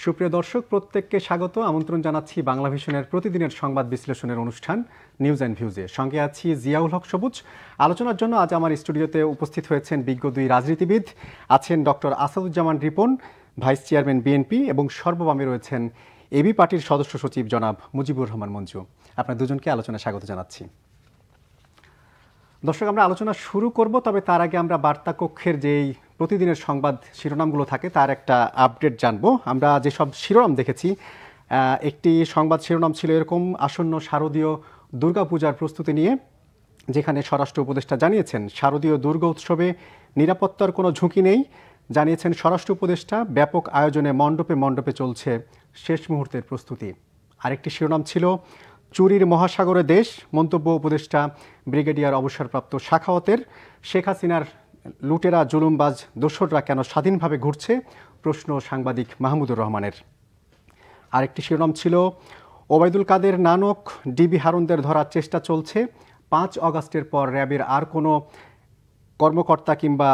সুপ্রিয় দর্শক, প্রত্যেককে স্বাগত আমন্ত্রণ জানাচ্ছি বাংলা ভিশনের প্রতিদিনের সংবাদ বিশ্লেষণের অনুষ্ঠান নিউজ অ্যান্ড ভিউজে। সঙ্গে আছি জিয়াউল হক সবুজ। আলোচনার জন্য আজ আমার স্টুডিওতে উপস্থিত হয়েছেন বিজ্ঞ দুই রাজনীতিবিদ, আছেন doctor Asaduzzaman Ripon, vice chairman BNP, এবং সর্ববামে রয়েছেন এবি পার্টির সদস্য সচিব জনাব মুজিবুর রহমান মঞ্জু। আপনার দুজনকে আলোচনায় স্বাগত জানাচ্ছি। দর্শক, আমরা আলোচনা শুরু করব, তবে তার আগে আমরা বার্তা কক্ষের যেই প্রতিদিনের সংবাদ শিরোনামগুলো থাকে তার একটা আপডেট জানবো। আমরা যেসব শিরোনাম দেখেছি, একটি সংবাদ শিরোনাম ছিল এরকম: আসন্ন শারদীয় দুর্গাপূজার প্রস্তুতি নিয়ে, যেখানে স্বরাষ্ট্র উপদেষ্টা জানিয়েছেন শারদীয় দুর্গা উৎসবে নিরাপত্তার কোনো ঝুঁকি নেই। জানিয়েছেন স্বরাষ্ট্র উপদেষ্টা ব্যাপক আয়োজনে মণ্ডপে মণ্ডপে চলছে শেষ মুহূর্তের প্রস্তুতি। আরেকটি শিরোনাম ছিল চুরির মহাসাগরে দেশ, মন্তব্য উপদেষ্টা ব্রিগেডিয়ার অবসরপ্রাপ্ত সাখাওয়াতের। শেখ হাসিনার লুটেরা জুলুমবাজ দোসররা কেন স্বাধীনভাবে ঘুরছে, প্রশ্ন সাংবাদিক মাহমুদুর রহমানের। আরেকটি শিরোনাম ছিল ওবায়দুল কাদের নানক, ডিবি হারুনদের ধরার চেষ্টা চলছে। 5 অগাস্টের পর র্যাবের আর কোনো কর্মকর্তা কিংবা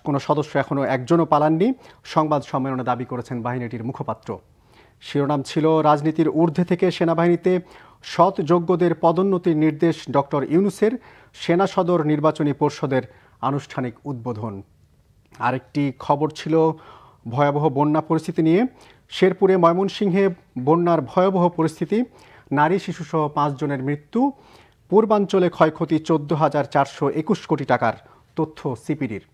কোনো সদস্য এখনও একজনও পালাননি, সংবাদ সম্মেলনে দাবি করেছেন বাহিনীটির মুখপাত্র। শিরোনাম ছিল রাজনীতির ঊর্ধ্বে থেকে সেনাবাহিনীতে সৎ যোগ্যদের পদোন্নতির নির্দেশ ডক্টর ইউনূসের, সেনা সদর নির্বাচনী পর্ষদের আনুষ্ঠানিক উদ্বোধন। আরেকটি খবর ছিল ভয়াবহ বন্যা পরিস্থিতি নিয়ে। শেরপুরে ময়মনসিংহে বন্যার ভয়াবহ পরিস্থিতি, নারী শিশুসহ 5 জনের মৃত্যু। পূর্বাঞ্চলে ক্ষয়ক্ষতি 14,421 কোটি টাকার তথ্য সিপিডির।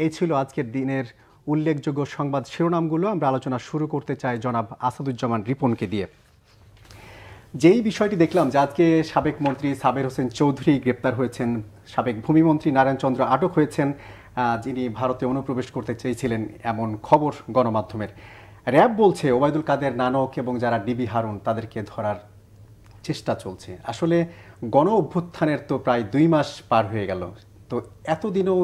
এই ছিল আজকের দিনের উল্লেখযোগ্য সংবাদ শিরোনামগুলো। আমরা আলোচনা শুরু করতে চাই জনাব আসাদুজ্জামান রিপনকে দিয়ে। যেই বিষয়টি দেখলাম যে আজকে সাবেক মন্ত্রী সাবের হোসেন চৌধুরী গ্রেপ্তার হয়েছেন, সাবেক ভূমিমন্ত্রী নারায়ণ চন্দ্র আটক হয়েছেন, যিনি ভারতে অনুপ্রবেশ করতে চেয়েছিলেন, এমন খবর গণমাধ্যমের। র্যাব বলছে ওবায়দুল কাদের নানক এবং যারা ডিবি হারুন তাদেরকে ধরার চেষ্টা চলছে। আসলে গণ অভ্যুত্থানের তো প্রায় 2 মাস পার হয়ে গেল, তো এতদিনও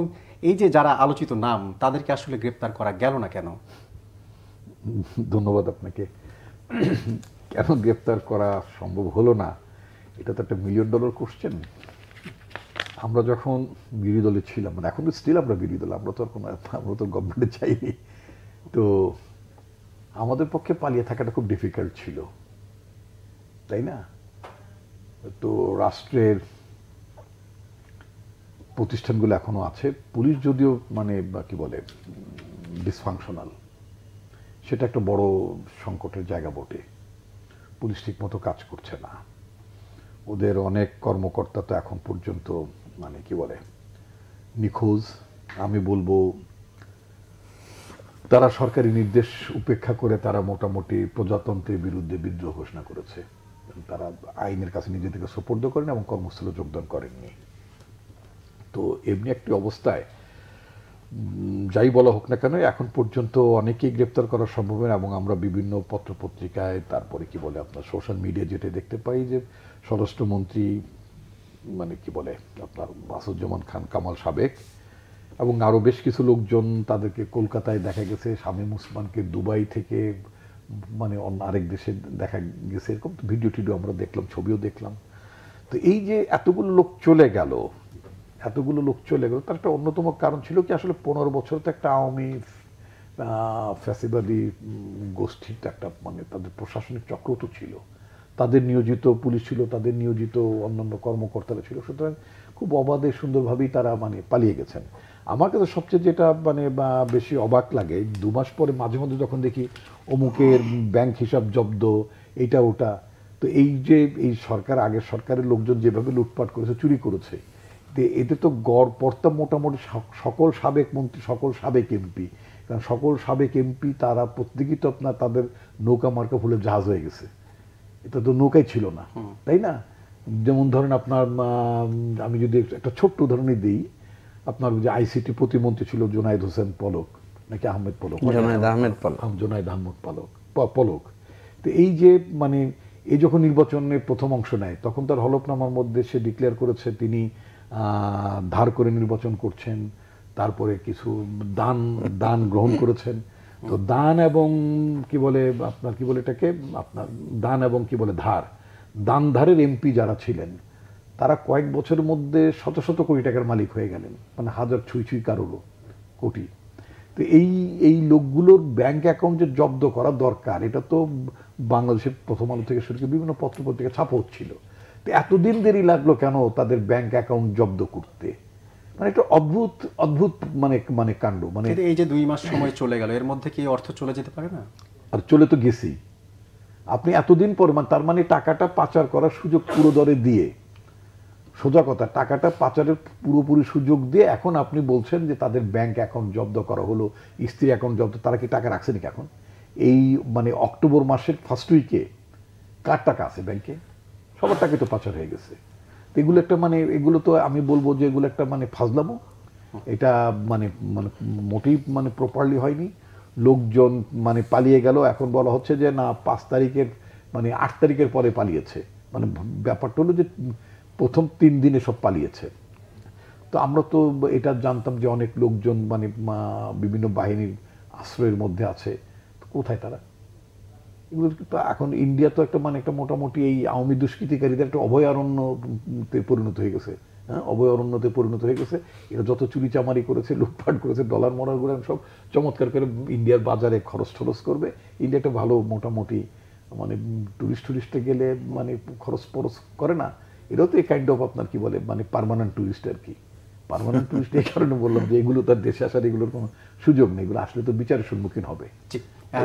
এই যে যারা আলোচিত নাম তাদেরকে আসলে গ্রেপ্তার করা গেল না কেন? ধন্যবাদ আপনাকে। কেন গ্রেপ্তার করা সম্ভব হলো না, এটা তো একটা $1 মিলিয়ন কোশ্চেন। আমরা যখন বিরোধী দলে ছিলাম, মানে এখন তো স্টিল আমরা বিরোধী দল, আমরা তো গভর্নমেন্টে চাইনি, তো আমাদের পক্ষে পালিয়ে থাকাটা খুব ডিফিকাল্ট ছিল, তাই না? তো রাষ্ট্রের প্রতিষ্ঠানগুলো এখনো আছে, পুলিশ যদিও মানে কি বলে ডিসফাংশনাল, সেটা একটা বড় সংকটের জায়গা বটে। পুলিশ ঠিক মতো কাজ করছে না, ওদের অনেক কর্মকর্তা তো এখন পর্যন্ত মানে কি বলে নিখোঁজ। আমি বলবো তারা সরকারি নির্দেশ উপেক্ষা করে তারা মোটামুটি প্রজাতন্ত্রের বিরুদ্ধে বিদ্রোহ ঘোষণা করেছে। তারা আইনের কাছে নিজেদেরকে সোপর্দ করেন এবং কর্মস্থলে যোগদান করেননি। তো এমনি একটি অবস্থায় যাই বলা হোক না কেন, এখন পর্যন্ত অনেকেই গ্রেপ্তার করা সম্ভব নয়। এবং আমরা বিভিন্ন পত্রপত্রিকায়, তারপরে কি বলে আপনার সোশ্যাল মিডিয়া যেটা দেখতে পাই যে স্বরাষ্ট্রমন্ত্রী মানে কি বলে আপনার আসাদুজ্জামান খান কামাল সাবেক এবং আরও বেশ কিছু লোকজন, তাদেরকে কলকাতায় দেখা গেছে, শামীম ওসমানকে দুবাই থেকে মানে অন্য আরেক দেশে দেখা গেছে, এরকম ভিডিও টিডিও আমরা দেখলাম, ছবিও দেখলাম। তো এই যে এতগুলো লোক চলে গেল তার একটা অন্যতম কারণ ছিল কি, আসলে 15 বছর তো একটা আওয়ামী ফ্যাসিবাদী গোষ্ঠীর একটা মানে তাদের প্রশাসনিক চক্র তো ছিল, তাদের নিয়োজিত পুলিশ ছিল, তাদের নিয়োজিত অন্যান্য কর্মকর্তারা ছিল। সুতরাং খুব অবাধে সুন্দরভাবেই তারা মানে পালিয়ে গেছেন। আমার কাছে সবচেয়ে যেটা মানে বেশি অবাক লাগে, 2 মাস পরে মাঝে মধ্যে যখন দেখি অমুকের ব্যাংক হিসাব জব্দ, এইটা ওটা। তো এই যে এই সরকার, আগের সরকারের লোকজন যেভাবে লুটপাট করেছে, চুরি করেছে, এতে তো গড় পড়তা মোটামুটি সকল সাবেক মন্ত্রী, সকল সাবেক এমপি, কারণ সকল সাবেক এমপি তারা প্রত্যেকেই তো আপনার তাদের নৌকা মার্কা ফুলের জাহাজ হয়ে গেছে, এটা তো নৌকাই ছিল না, তাই না? যেমন ধরেন আপনার আমি যদি একটা ছোট্ট উদাহরণই দিই, আপনার যে আইসিটি প্রতিমন্ত্রী ছিল জুনায়েদ হোসেন পলক, নাকি আহমেদ পলক, জুনায়েদ আহমেদ পলক। তো এই যে মানে এই যখন নির্বাচনে প্রথম অংশ নেয়, তখন তার হলফনামার মধ্যে সে ডিক্লেয়ার করেছে তিনি ধার করে নির্বাচন করছেন, তারপরে কিছু দান গ্রহণ করেছেন। তো দান এবং কি বলে আপনার কি বলে এটাকে আপনার দান এবং কি বলে ধারের এমপি যারা ছিলেন, তারা কয়েক বছরের মধ্যে শত শত কোটি টাকার মালিক হয়ে গেলেন, মানে হাজার ছুঁই কারোরও কোটি। তো এই লোকগুলোর ব্যাংক অ্যাকাউন্ট যে জব্দ করা দরকার, এটা তো বাংলাদেশের প্রথম আলো থেকে শুরু করে বিভিন্ন পত্রপত্রিকা ছাপা হচ্ছিল। তো এতদিন দেরি লাগলো কেন তাদের ব্যাংক অ্যাকাউন্ট জব্দ করতে? মানে একটা অদ্ভুত অদ্ভুত মানে কাণ্ড। মানে এই যে 2 মাস সময় চলে গেল, এর মধ্যে কি অর্থ চলে যেতে পারে না? আর চলে তো গেছি। আপনি এতদিন পর তার মানে টাকাটা পাচার করার সুযোগ পুরো দরে দিয়ে, সোজা কথা, টাকাটা পাচারের পুরোপুরি সুযোগ দিয়ে এখন আপনি বলছেন যে তাদের ব্যাংক অ্যাকাউন্ট জব্দ করা হলো, স্ত্রী অ্যাকাউন্ট জব্দ। তারা কি টাকা রাখছে নাকি এখন? এই মানে অক্টোবর মাসের ফার্স্ট উইকে কার টাকা আছে ব্যাংকে? সবার টাকা তো পাচার হয়ে গেছে। এগুলো একটা মানে এগুলো তো আমি বলবো যে এগুলো একটা মানে ফাজলামো। এটা মানে মানে মোটেই মানে প্রপারলি হয়নি। লোকজন মানে পালিয়ে গেল, এখন বলা হচ্ছে যে না 5 তারিখের মানে 8 তারিখের পরে পালিয়েছে। মানে ব্যাপারটা হলো যে প্রথম 3 দিনে সব পালিয়েছে। তো আমরা তো এটা জানতাম যে অনেক লোকজন মানে বিভিন্ন বাহিনীর আশ্রয়ের মধ্যে আছে। কোথায় তারা? এগুলো তো এখন ইন্ডিয়া তো একটা মানে একটা মোটামুটি এই আওয়ামী দুষ্কৃতিকারীদের একটা অভয়ারণ্যতে পরিণত হয়ে গেছে। হ্যাঁ, অভয়ারণ্যতে পরিণত হয়ে গেছে। এরা যত চুরিচামারি করেছে, লুটপাট করেছে, ডলার মরার করে সব চমৎকার করে ইন্ডিয়ার বাজারে খরচ করেবে। ইন্ডিয়া একটা ভালো মোটামুটি মানে টুরিস্টে গেলে মানে খরচ করে না। এটাও তো এই কাইন্ড অফ আপনার কি বলে মানে পার্মানেন্ট টুরিস্ট আর কি। পার্মানেন্ট টুরিস্ট এই কারণে বললাম যে এগুলো তার দেশে আসার এগুলোর কোনো সুযোগ নেই। এগুলো আসলে তো বিচারের সম্মুখীন হবে।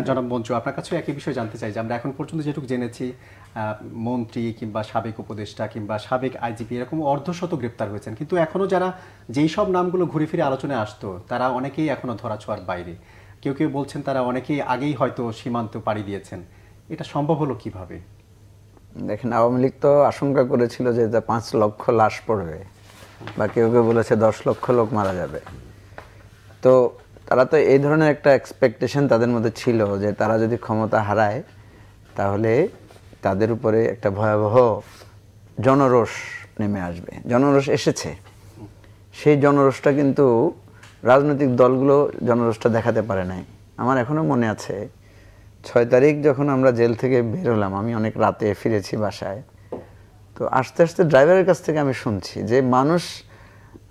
জনাব মঞ্জু, আপনার কাছেও একই বিষয় জানতে চাই যে আমরা এখন পর্যন্ত যেটুকু জেনেছি, মন্ত্রী কিংবা সাবেক উপদেষ্টা কিংবা সাবেক আইজিপি এরকম অর্ধশত গ্রেপ্তার হয়েছেন, কিন্তু এখনো যারা যেই সব নামগুলো ঘুরে ফিরে আলোচনায় আসতো তারা অনেকেই এখনো ধরাছোঁয়ার বাইরে। কেউ কেউ বলছেন তারা অনেকেই আগেই হয়তো সীমান্ত পাড়ি দিয়েছেন। এটা সম্ভব হলো কিভাবে? দেখেন, আওয়ামী লীগ তো আশঙ্কা করেছিল যে 5 লক্ষ লাশ পড়বে, বা কেউ কেউ বলেছে 10 লক্ষ লোক মারা যাবে। তো তারা তো এই ধরনের একটা এক্সপেকটেশন তাদের মধ্যে ছিল যে তারা যদি ক্ষমতা হারায় তাহলে তাদের উপরে একটা ভয়াবহ জনরোষ নেমে আসবে। জনরোষ এসেছে। সেই জনরোষটা কিন্তু রাজনৈতিক দলগুলো জনরোষটা দেখাতে পারে নাই। আমার এখনো মনে আছে 6 তারিখ যখন আমরা জেল থেকে বের হলাম, আমি অনেক রাতে ফিরেছি বাসায়। তো আস্তে আস্তে ড্রাইভারের কাছ থেকে আমি শুনছি যে মানুষ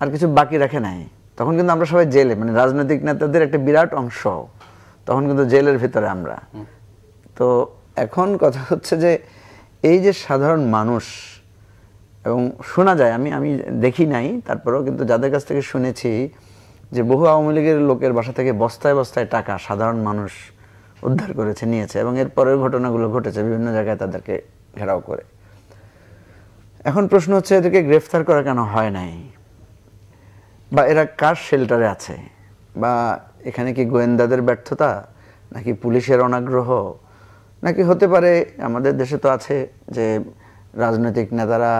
আর কিছু বাকি রাখে নাই। তখন কিন্তু আমরা সবাই জেলে, মানে রাজনৈতিক নেতাদের একটা বিরাট অংশ তখন কিন্তু জেলের ভিতরে আমরা। তো এখন কথা হচ্ছে যে এই যে সাধারণ মানুষ, এবং শোনা যায়, আমি দেখি নাই, তারপরেও কিন্তু যাদের কাছ থেকে শুনেছি যে বহু আওয়ামী লীগের লোকের বাসা থেকে বস্তায় বস্তায় টাকা সাধারণ মানুষ উদ্ধার করেছে, নিয়েছে, এবং এর পরের ঘটনাগুলো ঘটেছে বিভিন্ন জায়গায় তাদেরকে ঘেরাও করে। এখন প্রশ্ন হচ্ছে এদেরকে গ্রেফতার করা কেন হয় নাই, বা এরা কার শেল্টারে আছে, বা এখানে কি গোয়েন্দাদের ব্যর্থতা, নাকি পুলিশের অনাগ্রহ, নাকি হতে পারে আমাদের দেশে তো আছে যে রাজনৈতিক নেতারা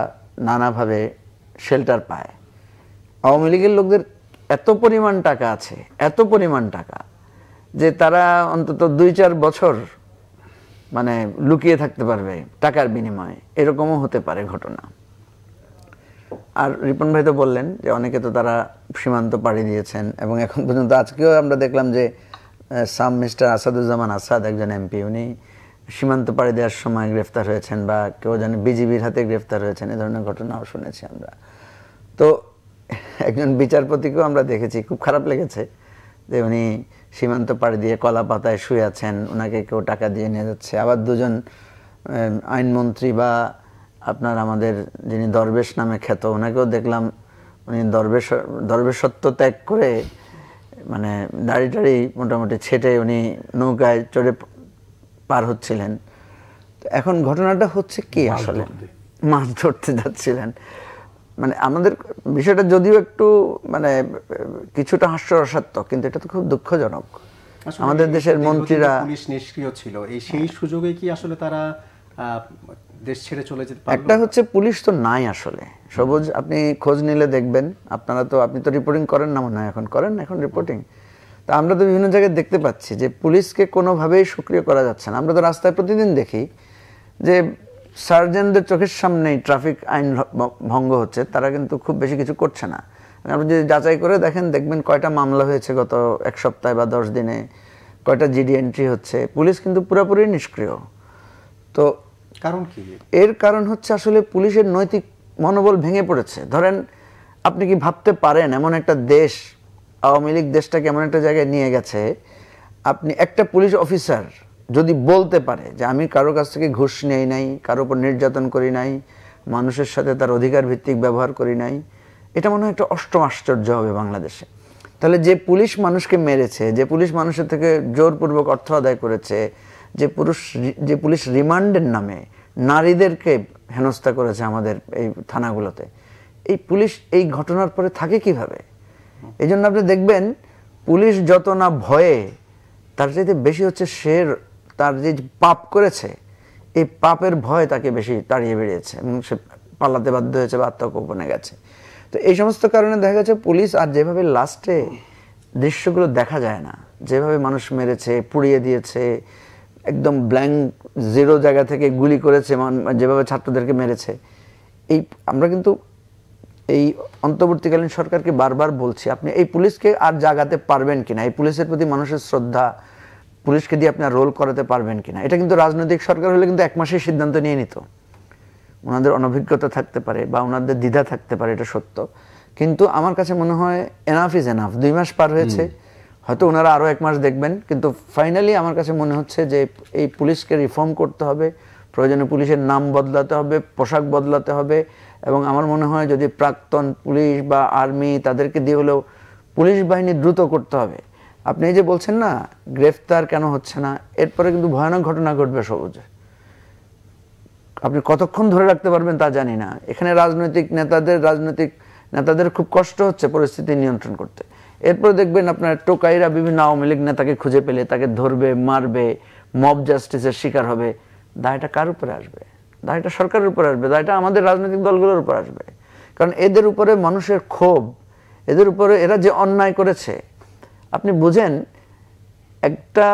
নানাভাবে শেল্টার পায়। আওয়ামী লীগের লোকদের এত পরিমাণ টাকা আছে, এত পরিমাণ টাকা যে তারা অন্তত 2-4 বছর মানে লুকিয়ে থাকতে পারবে টাকার বিনিময়ে, এরকমও হতে পারে ঘটনা। আর রিপন ভাই তো বললেন যে অনেকে তো তারা সীমান্ত পাড়ি দিয়েছেন, এবং এখন পর্যন্ত আজকেও আমরা দেখলাম যে মিস্টার আসাদুজ্জামান আসাদ, একজন এমপি, উনি সীমান্ত পাড়ি দেওয়ার সময় গ্রেফতার হয়েছেন, বা কেউ জানে বিজিবির হাতে গ্রেফতার হয়েছেন, এ ধরনের ঘটনাও শুনেছি আমরা। তো একজন বিচারপতিকেও আমরা দেখেছি, খুব খারাপ লেগেছে যে উনি সীমান্ত পাড়ি দিয়ে কলা পাতায় শুয়ে আছেন, ওনাকে কেউ টাকা দিয়ে নিয়ে যাচ্ছে। আবার 2জন আইনমন্ত্রী বা আপনার আমাদের যিনি দরবেশ নামে খ্যাত, ওনাকেও দেখলাম উনি দরবেশত্ব ত্যাগ করে মানে দাড়ি টাড়ি মোটামুটি ছেটে উনি নৌকায় চড়ে পার হচ্ছিলেন। তো এখন ঘটনাটা হচ্ছে কি, আসলে মাছ ধরতে যাচ্ছিলেন। মানে আমাদের বিষয়টা যদিও একটু মানে কিছুটা হাস্যরসাত্মক, কিন্তু এটা তো খুব দুঃখজনক। আমাদের দেশের মন্ত্রীরা, পুলিশ নিষ্ক্রিয় ছিল, সেই সুযোগে কি আসলে তারা দেশ ছেড়ে চলে যেতে পারলো? একটা হচ্ছে পুলিশ তো নাই আসলে। সবুজ, আপনি খোঁজ নিলে দেখবেন, আপনি তো রিপোর্টিং করেন না মনে হয়, এখন করেন, এখন রিপোর্টিং। তা আমরা তো বিভিন্ন জায়গায় দেখতে পাচ্ছি যে পুলিশকে কোনোভাবেই সক্রিয় করা যাচ্ছে না। আমরা তো রাস্তায় প্রতিদিন দেখি যে সার্জেন্টদের চোখের সামনেই ট্রাফিক আইন ভঙ্গ হচ্ছে, তারা কিন্তু খুব বেশি কিছু করছে না। আপনি যদি যাচাই করে দেখবেন কয়টা মামলা হয়েছে গত 1 সপ্তাহে বা 10 দিনে, কয়টা জিডি এন্ট্রি হচ্ছে। পুলিশ কিন্তু পুরোপুরি নিষ্ক্রিয়। তো কারণ কি? এর কারণ হচ্ছে আসলে পুলিশের নৈতিক মনোবল ভেঙে পড়েছে। ধরেন, আপনি কি ভাবতে পারেন এমন একটা দেশ আওয়ামী লীগ দেশটাকে এমন একটা জায়গায় নিয়ে গেছে, আপনি একটা পুলিশ অফিসার যদি বলতে পারে যে আমি কারো কাছ থেকে ঘুষ নেই নাই, কারো উপর নির্যাতন করি নাই, মানুষের সাথে তার অধিকার ভিত্তিক ব্যবহার করি নাই, এটা মনে হয় একটা অষ্টম আশ্চর্য হবে বাংলাদেশে। তাহলে যে পুলিশ মানুষকে মেরেছে, যে পুলিশ মানুষের থেকে জোরপূর্বক অর্থ আদায় করেছে, যে পুলিশ রিমান্ডের নামে নারীদেরকে হেনস্থা করেছে আমাদের এই থানাগুলোতে, এই পুলিশ এই ঘটনার পরে থাকে কিভাবে? এই জন্য আপনি দেখবেন পুলিশ যত না ভয়ে, তার চাইতে বেশি হচ্ছে সে তার যে পাপ করেছে এই পাপের ভয় তাকে বেশি তাড়িয়ে বেরিয়েছে এবং সে পালাতে বাধ্য হয়েছে বা আত্মগোপনে গেছে। তো এই সমস্ত কারণে দেখা গেছে পুলিশ আর যেভাবে লাস্টে দৃশ্যগুলো দেখা যায় না, যেভাবে মানুষ মেরেছে, পুড়িয়ে দিয়েছে, একদম ব্ল্যাঙ্ক জিরো জায়গা থেকে গুলি করেছে, যেভাবে ছাত্রদেরকে মেরেছে, এই আমরা কিন্তু এই অন্তর্বর্তীকালীন সরকারকে বারবার বলছি আপনি এই পুলিশকে আর জাগাতে পারবেন কিনা, এই পুলিশের প্রতি মানুষের শ্রদ্ধা, পুলিশকে দিয়ে আপনি রোল করাতে পারবেন কিনা। এটা কিন্তু রাজনৈতিক সরকার হলে কিন্তু 1 মাসেই সিদ্ধান্ত নিয়ে নিত। ওনাদের অনভিজ্ঞতা থাকতে পারে বা ওনাদের দ্বিধা থাকতে পারে, এটা সত্য, কিন্তু আমার কাছে মনে হয় এনাফ ইজ এনাফ। 2 মাস পার হয়েছে, হয়তো ওনারা আরো 1 মাস দেখবেন, কিন্তু ফাইনালি আমার কাছে মনে হচ্ছে যে এই পুলিশকে রিফর্ম করতে হবে, প্রয়োজনে পুলিশের নাম বদলাতে হবে, পোশাক বদলাতে হবে, এবং আমার মনে হয় যদি প্রাক্তন পুলিশ বা আর্মি তাদেরকে দিয়ে হলেও পুলিশ বাহিনী দ্রুত করতে হবে। আপনি এই যে বলছেন না গ্রেফতার কেন হচ্ছে না, এরপরে কিন্তু ভয়ানক ঘটনা ঘটবে সবুজে। আপনি কতক্ষণ ধরে রাখতে পারবেন তা জানি না। এখানে রাজনৈতিক নেতাদের খুব কষ্ট হচ্ছে পরিস্থিতি নিয়ন্ত্রণ করতে। এরপর দেখবেন আপনার টোকাইরা বিভিন্ন আওয়ামী লীগ নেতাকে খুঁজে পেলে তাকে ধরবে, মারবে, মব জাস্টিসের শিকার হবে। দায়টা কার উপরে আসবে? দায়টা সরকারের উপরে আসবে, দায়টা আমাদের রাজনৈতিক দলগুলোর উপর আসবে। কারণ এদের উপরে মানুষের ক্ষোভ, এদের উপরে এরা যে অন্যায় করেছে, আপনি বুঝেন একটা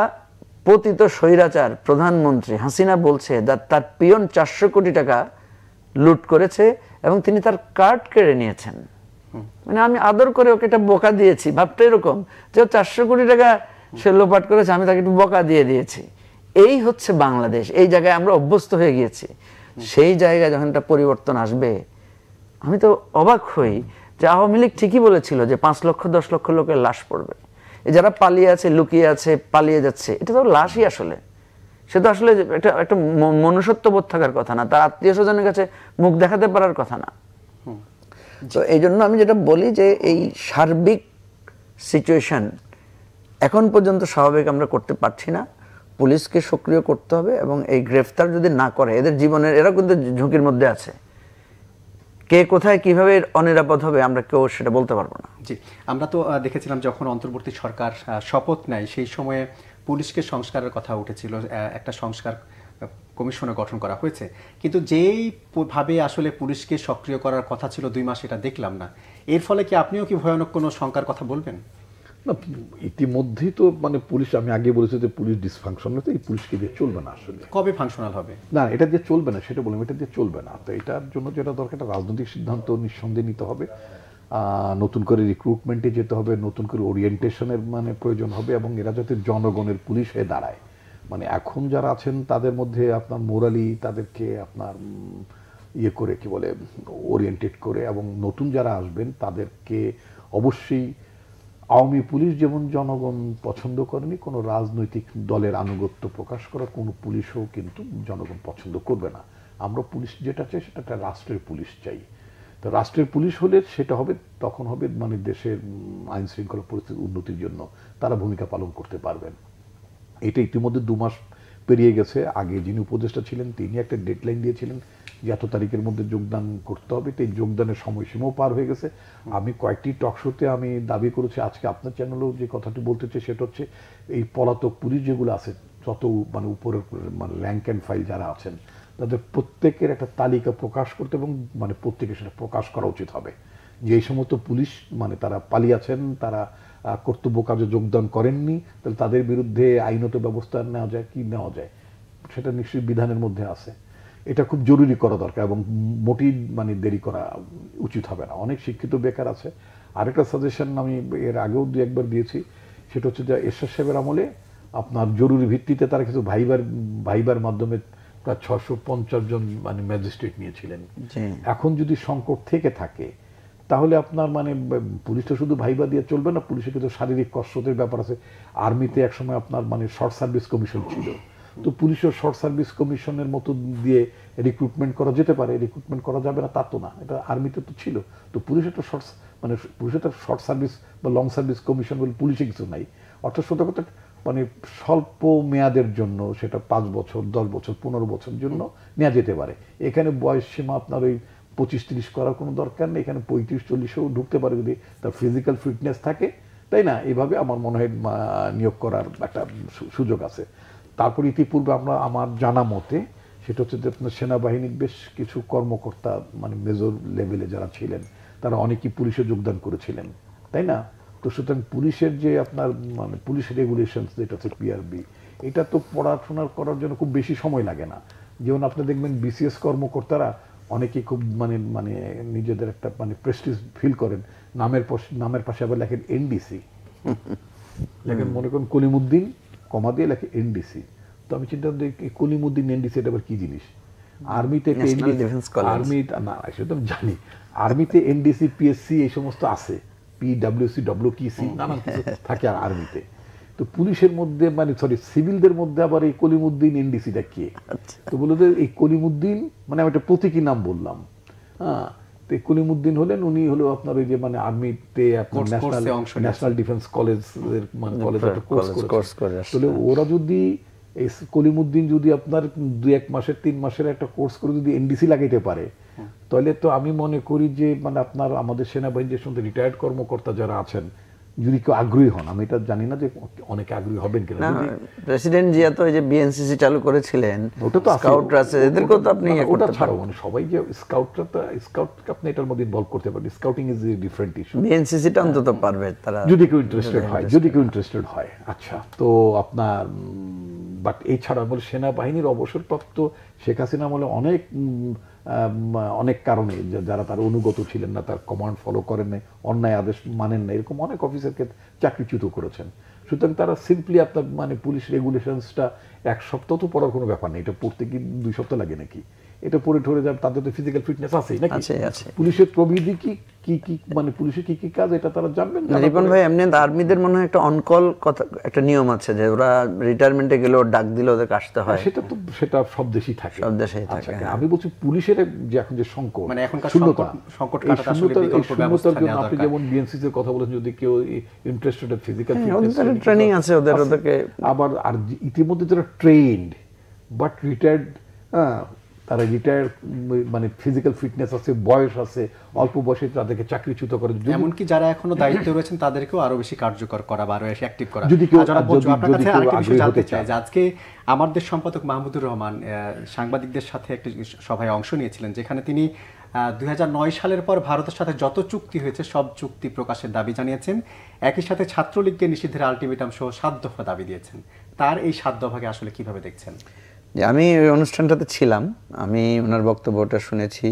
পতিত স্বৈরাচার প্রধানমন্ত্রী হাসিনা বলছে তার পিয়ন 400 কোটি টাকা লুট করেছে এবং তিনি তার কার্ড কেড়ে নিয়েছেন। মানে আমি আদর করে ওকে একটা বোকা দিয়েছি, ভাবটা এরকম যে 400 কোটি টাকা সে লোপাট করেছে, আমি তাকে একটু বোকা দিয়ে দিয়েছি। এই হচ্ছে বাংলাদেশ, এই জায়গায় আমরা অভ্যস্ত হয়ে গিয়েছি। সেই জায়গায় যখন একটা পরিবর্তন আসবে, আমি তো অবাক হই যে আওয়ামী লীগ ঠিকই বলেছিল যে 5 লক্ষ 10 লক্ষ লোকের লাশ পড়বে। যারা পালিয়ে আছে, লুকিয়ে আছে, পালিয়ে যাচ্ছে, এটা তো লাশই আসলে। সে তো আসলে একটা মনুষ্যত্ববোধ থাকার কথা না, তার আত্মীয় স্বজনের কাছে মুখ দেখাতে পারার কথা না। তো এই জন্য আমি যেটা বলি যে এই সার্বিক সিচুয়েশন এখন পর্যন্ত স্বাভাবিক আমরা করতে পারছি না। পুলিশকে সক্রিয় করতে হবে এবং এই গ্রেফতার যদি না করে, এদের জীবনের এরা কিন্তু ঝুঁকির মধ্যে আছে। কে কোথায় কিভাবে অনিরাপদ হবে আমরা কেউ সেটা বলতে পারবো না। জি, আমরা তো দেখেছিলাম যখন অন্তর্বর্তী সরকার শপথ নেয় সেই সময়ে পুলিশকে সংস্কারের কথা উঠেছিল, একটা সংস্কার কমিশনে গঠন করা হয়েছে, কিন্তু যেই ভাবে আসলে পুলিশকে সক্রিয় করার কথা ছিল 2 মাস, এটা দেখলাম না। এর ফলে কি আপনিও কি ভয়ানক কোনো শঙ্কার কথা বলবেন? না, ইতিমধ্যেই তো মানে পুলিশ, আমি আগে বলেছি যে পুলিশ ডিসফাংশনাল, তো এই পুলিশকে দিয়ে চলবে না আসলে। কবে ফাংশনাল হবে? না, এটা দিয়ে চলবে না, সেটা বললাম, এটা দিয়ে চলবে না। তো এটার জন্য যেটা দরকার, একটা রাজনৈতিক সিদ্ধান্ত নিঃসন্দেহে নিতে হবে। নতুন করে রিক্রুটমেন্টে যেতে হবে, নতুন করে ওরিয়েন্টেশনের মানে প্রয়োজন হবে, এবং এরা যাতে জনগণের পুলিশ হয়ে দাঁড়ায়। মানে এখন যারা আছেন তাদের মধ্যে আপনার মোরালি তাদেরকে আপনার ইয়ে করে কি বলে ওরিয়েন্টেড করে, এবং নতুন যারা আসবেন তাদেরকে অবশ্যই, আওয়ামী পুলিশ যেমন জনগণ পছন্দ করেনি, কোনো রাজনৈতিক দলের আনুগত্য প্রকাশ করা কোনো পুলিশও কিন্তু জনগণ পছন্দ করবে না। আমরা পুলিশ যেটা চাই সেটা একটা রাষ্ট্রের পুলিশ চাই। তো রাষ্ট্রের পুলিশ হলে সেটা হবে, তখন হবে মানে দেশের আইন শৃঙ্খলা পরিস্থিতির উন্নতির জন্য তারা ভূমিকা পালন করতে পারবেন। এটা ইতিমধ্যে 2 মাস পেরিয়ে গেছে। আগে যিনি উপদেষ্টা ছিলেন তিনি একটা ডেডলাইন দিয়েছিলেন যে এত তারিখের মধ্যে যোগদান করতে হবে, তো এই যোগদানের সময়সীমাও পার হয়ে গেছে। আমি কয়েকটি টক শোতে আমি দাবি করেছি, আজকে আপনার চ্যানেলেও যে কথাটি বলতে চাই সেটা হচ্ছে এই পলাতক পুলিশ যেগুলো আছে, যত মানে উপরের মানে র্যাঙ্ক অ্যান্ড ফাইল যারা আছেন, তাদের প্রত্যেকের একটা তালিকা প্রকাশ করতে, এবং মানে প্রত্যেকের সেটা প্রকাশ করা উচিত হবে যে এই সমস্ত পুলিশ মানে তারা পালিয়েছেন, তারা কর্তব্য কাজে যোগদান করেননি, তাহলে তাদের বিরুদ্ধে আইনত ব্যবস্থা নেওয়া যায় কি নেওয়া যায়, সেটা নিশ্চয়ই বিধানের মধ্যে আছে। এটা খুব জরুরি করা দরকার, এবং মোটেই মানে দেরি করা উচিত হবে না। অনেক শিক্ষিত বেকার আছে। আরেকটা সাজেশন আমি এর আগেও 2-1 দিয়েছি, সেটা হচ্ছে যে এরশাদ সাহেবের আমলে আপনার জরুরি ভিত্তিতে তারা কিছু ভাইবার মাধ্যমে প্রায় 650 জন মানে ম্যাজিস্ট্রেট নিয়েছিলেন। এখন যদি সংকট থেকে থাকে তাহলে আপনার মানে পুলিশটা শুধু ভাইবা দিয়ে চলবে না, পুলিশের কিন্তু শারীরিক কসরতের ব্যাপার আছে। আর্মিতে একসময় আপনার মানে শর্ট সার্ভিস কমিশন ছিল, তো পুলিশের শর্ট সার্ভিস কমিশনের মতো দিয়ে রিক্রুটমেন্ট করা যেতে পারে, রিক্রুটমেন্ট করা যাবে না তা তো না, এটা আর্মিতে তো ছিল। তো পুলিশের একটা পুলিশের একটা শর্ট সার্ভিস বা লং সার্ভিস কমিশন বলে পুলিশে কিছু নাই। অর্থাৎ সত্য কথা মানে স্বল্প মেয়াদের জন্য, সেটা 5 বছর 10 বছর 15 বছর জন্য নেওয়া যেতে পারে। এখানে বয়স সীমা আপনার ওই 25-30 করার কোনো দরকার নেই, এখানে 35-40-ও ঢুকতে পারে যদি তার ফিজিক্যাল ফিটনেস থাকে, তাই না? এইভাবে আমার মনে হয় নিয়োগ করার একটা সুযোগ আছে। তারপর ইতিপূর্বে আমার জানা মতে সেটা হচ্ছে যে আপনার সেনাবাহিনীর বেশ কিছু কর্মকর্তা মানে মেজর লেভেলে যারা ছিলেন তারা অনেকেই পুলিশে যোগদান করেছিলেন, তাই না? তো সুতরাং পুলিশের যে আপনার মানে পুলিশ রেগুলেশনস যেটা হচ্ছে পিআরবি, এটা তো পড়াশোনা করার জন্য খুব বেশি সময় লাগে না। যেমন আপনি দেখবেন বিসিএস কর্মকর্তারা অনেকেই খুব মানে নিজেদের একটা মানে প্রেস্টিজ ফিল করেন, নামের পাশে আবার লেখেন এনডিসি, লেখেন মনে করেন কলিমুদ্দিন কমা দিয়ে লেখে এনডিসি। তো আমি চিন্তা করি কলিমুদ্দিন এনডিসি এটা আবার কি জিনিস? আর্মিতে আর্মি না সেটা আমি জানি, আর্মিতে এনডিসি পিএসসি এই সমস্ত আছে, পিডব্লিউসি ডব্লিউকিসি নানান কিছু থাকে আর্মিতে। তো পুলিশের মধ্যে মানে সিভিলদের মধ্যে আবার এই কলিমুদ্দিন এনডিসিটা কে? তো বলে এই কলিমুদ্দিন মানে আমি একটা প্রতীকী নাম বললাম, হ্যাঁ। তো কলিমুদ্দিন হলেন উনি হলো আপনার ওই যে মানে আর্মিতে ন্যাশনাল ডিফেন্স কলেজের মানে কলেজে কোর্স করে। তাহলে ওরা যদি এই কলিমুদ্দিন যদি আপনার 2-1 মাসের 3 মাসের একটা কোর্স করে যদি এনডিসি লাগাইতে পারে, তাহলে তো আমি মনে করি যে মানে আপনার আমাদের সেনাবাহিনীর সঙ্গে রিটায়ার্ড কর্মকর্তা যারা আছেন যদি কেউ আগ্রহী হন, আমি এটা জানি না যে অনেকে আগ্রহী হবেন কিনা। প্রেসিডেন্ট জিয়া তো এই যে বিএনসিসি চালু করেছিলেন, ওটা তো স্কাউটরা আছে, এদেরকেও তো আপনি ওটা ছাড়াও মানে সবাই যে স্কাউটকে আপনি এটার মধ্যে ইনভলভ করতে পারেন। Scouting is a different issue. বিএনসিসিটা অন্তত পারবে তারা যদি কেউ ইন্টারেস্টেড হয়, আচ্ছা। তো আপনার বাট এই ছাড়া বলে সেনাবাহিনীর অবসরপ্রাপ্ত শেখ হাসিনা বলে অনেক কারণে যারা তার অনুগত ছিলেন না, তার কমান্ড ফলো করেন নাই, অন্যায় আদেশ মানেন না, এরকম অনেক অফিসারকে চাকরিচ্যুত করেছেন। সুতরাং তারা সিম্পলি আপনার মানে পুলিশ রেগুলেশনসটা 1 সপ্তাহ তো পড়ার কোনো ব্যাপার নেই, এটা পড়তে কি 2 সপ্তাহ লাগে নাকি? এটা পড়ে ঠরে যাবে, তাদের তো ফিজিক্যাল ফিটনেস আছেই নাকি? পুলিশের প্রবিধি কি মানে পুলিশের কি কাজ এটা তারা জানবেন। রিপন ভাই, এমনি আর্মিদের মনে হয় একটা অনকল কথা একটা নিয়ম আছে যে ওরা রিটায়ারমেন্টে গেলে ডাক দিলে ওদের আসতে হয়। সেটা সব দেশেই থাকে, সব দেশেই থাকে। আমি বলছি পুলিশের যে এখন যে সংকট মানে এখনকার সংকট কাটাতে আসলে বিকল্প ব্যবস্থা নেওয়া দরকার। আপনি যেমন বিএনসিসির কথা বলেছেন, যদি কেউ ইন্টারেস্টেড ফিজিক্যাল ফিটনেস ট্রেনিং আছে ওদেরকে আবার আর ইতিমধ্যে যারা ট্রেন্ড বাট রিটায়ার্ড, তারা রিটায়ার মানে ফিজিক্যাল ফিটনেস আছে, বয়স আছে, অল্প বয়সে তাদেরকে চাকরিচ্যুত করে, এমনকি যারা এখনো দায়িত্বে রয়েছেন তাদেরকেও আরো বেশি কার্যকর করা বা আরো বেশি অ্যাক্টিভ করা। আজকে আমার দেশ সম্পাদক মাহমুদুর রহমান সাংবাদিকদের সাথে একটি সভায় অংশ নিয়েছিলেন, যেখানে তিনি 2009 সালের পর ভারতের সাথে যত চুক্তি হয়েছে সব চুক্তি প্রকাশের দাবি জানিয়েছেন। একই সাথে ছাত্রলীগকে নিষিদ্ধের আলটিমেটাম সহ 7 দফা দাবি দিয়েছেন। তার এই 7 দফাকে আসলে কিভাবে দেখছেন? আমি ওই অনুষ্ঠানটাতে ছিলাম, আমি ওনার বক্তব্যটা শুনেছি।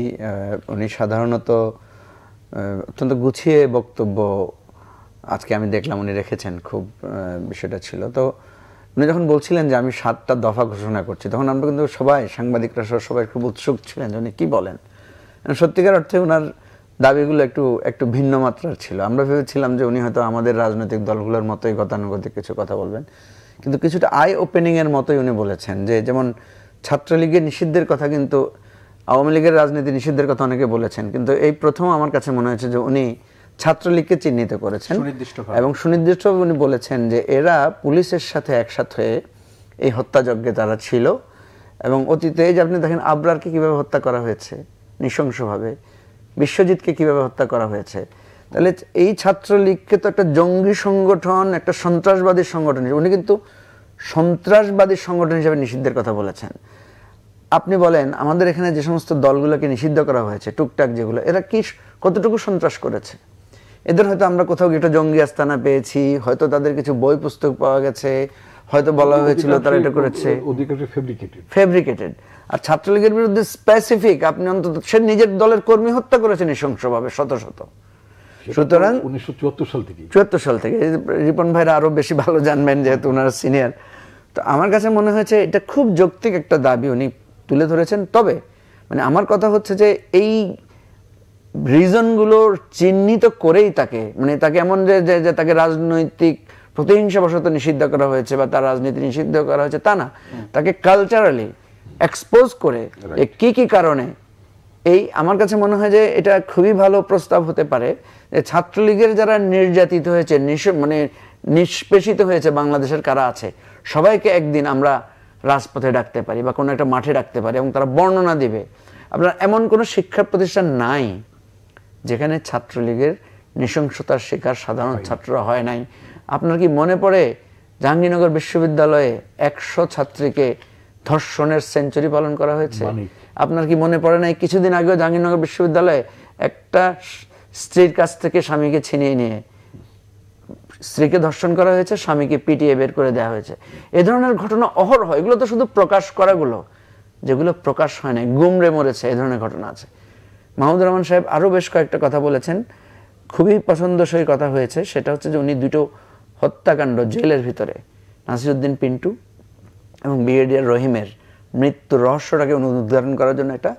উনি সাধারণত অত্যন্ত গুছিয়ে বক্তব্য আজকে আমি দেখলাম উনি রেখেছেন, খুব বিষয়টা ছিল। তো উনি যখন বলছিলেন যে আমি 7টা দফা ঘোষণা করছি, তখন আমরা কিন্তু সবাই সাংবাদিকরা সবাই খুব উৎসুক ছিলেন যে উনি কী বলেন। সত্যিকার অর্থে ওনার দাবিগুলো একটু ভিন্ন মাত্রার ছিল। আমরা ভেবেছিলাম যে উনি হয়তো আমাদের রাজনৈতিক দলগুলোর মতোই গতানুগতিক কিছু কথা বলবেন, কিন্তু কিছুটা আই ওপেনিং এর মতোই উনি বলেছেন। যে যেমন ছাত্রলীগের নিষিদ্ধের কথা, কিন্তু আওয়ামী লীগের রাজনীতি নিষিদ্ধের কথা অনেকে বলেছেন, কিন্তু এই প্রথম আমার কাছে মনে হয়েছে যে উনি ছাত্রলীগকে চিহ্নিত করেছেন এবং সুনির্দিষ্টভাবে উনি বলেছেন যে এরা পুলিশের সাথে একসাথে হয়ে এই হত্যাযজ্ঞে তারা ছিল। এবং অতীতে যে আপনি দেখেন আবরারকে কিভাবে হত্যা করা হয়েছে নৃশংসভাবে, বিশ্বজিৎকে কিভাবে হত্যা করা হয়েছে, তাহলে এই ছাত্রলীগকে তো একটা জঙ্গি সংগঠন, একটা সন্ত্রাসবাদী সংগঠন, উনি কিন্তু সন্ত্রাসবাদী সংগঠন হিসেবে নিষিদ্ধের কথা বলেছেন। আপনি বলেন আমাদের এখানে যে সমস্ত দলগুলোকে নিষিদ্ধ করা হয়েছে টুকটাক যেগুলো, এরা কি কতটুকু সন্ত্রাস করেছে? এদের হয়তো আমরা কোথাও একটা জঙ্গি আস্তানা পেয়েছি, হয়তো তাদের কিছু বই পুস্তক পাওয়া গেছে, হয়তো বলা হয়েছিল তারা এটা করেছে, ফেব্রিকেটেড। আর ছাত্রলীগের বিরুদ্ধে স্পেসিফিক আপনি অন্তত সে নিজের দলের কর্মী হত্যা করেছে নৃশংসভাবে শত শত। সুতরাং 1974 সাল থেকে রিপন ভাইরা আরো বেশি ভালো জানবেন যেহেতু ওনারা সিনিয়র। তো আমার কাছে মনে হয়েছে এটা খুব যৌক্তিক একটা দাবি উনি তুলে ধরেছেন। তবে মানে আমার কথা হচ্ছে যে এই রিজনগুলো চিহ্নিত করেই তাকে, মানে তাকে এমন যে তাকে রাজনৈতিক প্রতিহিংসাবশত নিষিদ্ধ করা হয়েছে বা তার রাজনীতি নিষিদ্ধ করা হয়েছে তা না, তাকে কালচারালি এক্সপোজ করে কি কি কারণে। এই আমার কাছে মনে হয় যে এটা খুবই ভালো প্রস্তাব হতে পারে যে ছাত্রলীগের যারা নির্যাতিত হয়েছে, মানে নিষ্পেষিত হয়েছে বাংলাদেশের কারা আছে, সবাইকে একদিন আমরা রাজপথে ডাকতে পারি বা কোনো একটা মাঠে ডাকতে পারি এবং তারা বর্ণনা দিবে। আপনার এমন কোনো শিক্ষা প্রতিষ্ঠান নাই যেখানে ছাত্রলীগের নৃশংসতার শিকার সাধারণ ছাত্ররা হয় নাই। আপনার কি মনে পড়ে জাহাঙ্গীরনগর বিশ্ববিদ্যালয়ে 100 ছাত্রীকে ধর্ষণের সেঞ্চুরি পালন করা হয়েছে? আপনার কি মনে পড়ে নাই কিছুদিন আগেও জাহাঙ্গীরনগর বিশ্ববিদ্যালয়ে একটা স্ত্রীর কাছ থেকে স্বামীকে ছিনিয়ে নিয়ে স্ত্রীকে ধর্ষণ করা হয়েছে, স্বামীকে পিটিয়ে বের করে দেওয়া হয়েছে? এ ধরনের ঘটনা অহরহ। এগুলো তো শুধু প্রকাশ করাগুলো, যেগুলো প্রকাশ হয় না, গুমরে মরেছে, এই ধরনের ঘটনা আছে। মাহমুদুর রহমান সাহেব আরো বেশ কয়েকটা কথা বলেছেন, খুবই পছন্দসই কথা হয়েছে। সেটা হচ্ছে যে উনি দুটো হত্যাকাণ্ড জেলের ভিতরে, নাসিরউদ্দিন পিন্টু এবং ব্রিগেডিয়ার রহিমের মৃত্যুর রহস্যটাকে উদ্ঘাটন করার জন্য একটা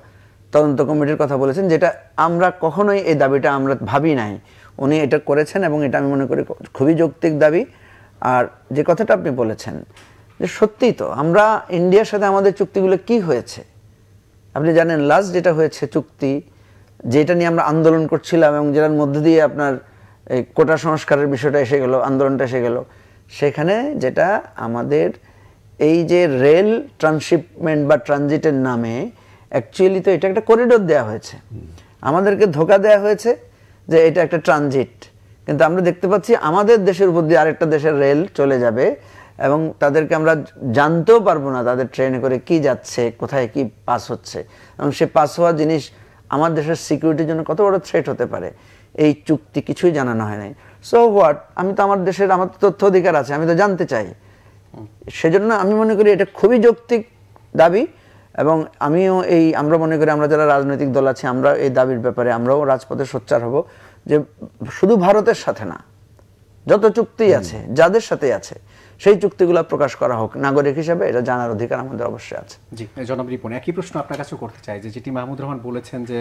তদন্ত কমিটির কথা বলেছেন, যেটা আমরা কখনোই এই দাবিটা আমরা ভাবি নাই। উনি এটা করেছেন এবং এটা আমি মনে করি খুবই যৌক্তিক দাবি। আর যে কথাটা আপনি বলেছেন যে সত্যিই তো আমরা ইন্ডিয়ার সাথে আমাদের চুক্তিগুলো কি হয়েছে আপনি জানেন। লাস্ট যেটা হয়েছে চুক্তি, যেটা নিয়ে আমরা আন্দোলন করছিলাম এবং যেটার মধ্যে দিয়ে আপনার এই কোটা সংস্কারের বিষয়টা এসে গেল, আন্দোলনটা এসে গেল, সেখানে যেটা আমাদের এই যে রেল ট্রান্সশিপমেন্ট বা ট্রানজিটের নামে অ্যাকচুয়ালি তো এটা একটা করিডোর দেওয়া হয়েছে, আমাদেরকে ধোকা দেওয়া হয়েছে যে এটা একটা ট্রানজিট, কিন্তু আমরা দেখতে পাচ্ছি আমাদের দেশের উপর দিয়ে আরেকটা দেশের রেল চলে যাবে এবং তাদেরকে আমরা জানতেও পারবো না তাদের ট্রেনে করে কি যাচ্ছে, কোথায় কি পাস হচ্ছে, এবং সে পাস হওয়া জিনিস আমার দেশের সিকিউরিটির জন্য কত বড় থ্রেট হতে পারে এই চুক্তি কিছুই জানানো হয় নাই। সো হোয়াট, আমি তো আমার দেশের, আমার তো তথ্য অধিকার আছে, আমি তো জানতে চাই। সেজন্য আমি মনে করি এটা খুবই যৌক্তিক দাবি এবং আমিও আমরা মনে করি আমরা যারা রাজনৈতিক দল আছি আমরা এই দাবির ব্যাপারে আমরাও রাজপথে সোচ্চার হব যে শুধু ভারতের সাথে না, যত চুক্তি আছে যাদের সাথে আছে সেই চুক্তিগুলো প্রকাশ করা হোক। নাগরিক হিসেবে এটা জানার অধিকার আমাদের অবশ্যই আছে। জি জনাব রিপন, একই প্রশ্ন আপনার কাছেও করতে চাই যে যেটি মাহমুদ রহমান বলেছেন যে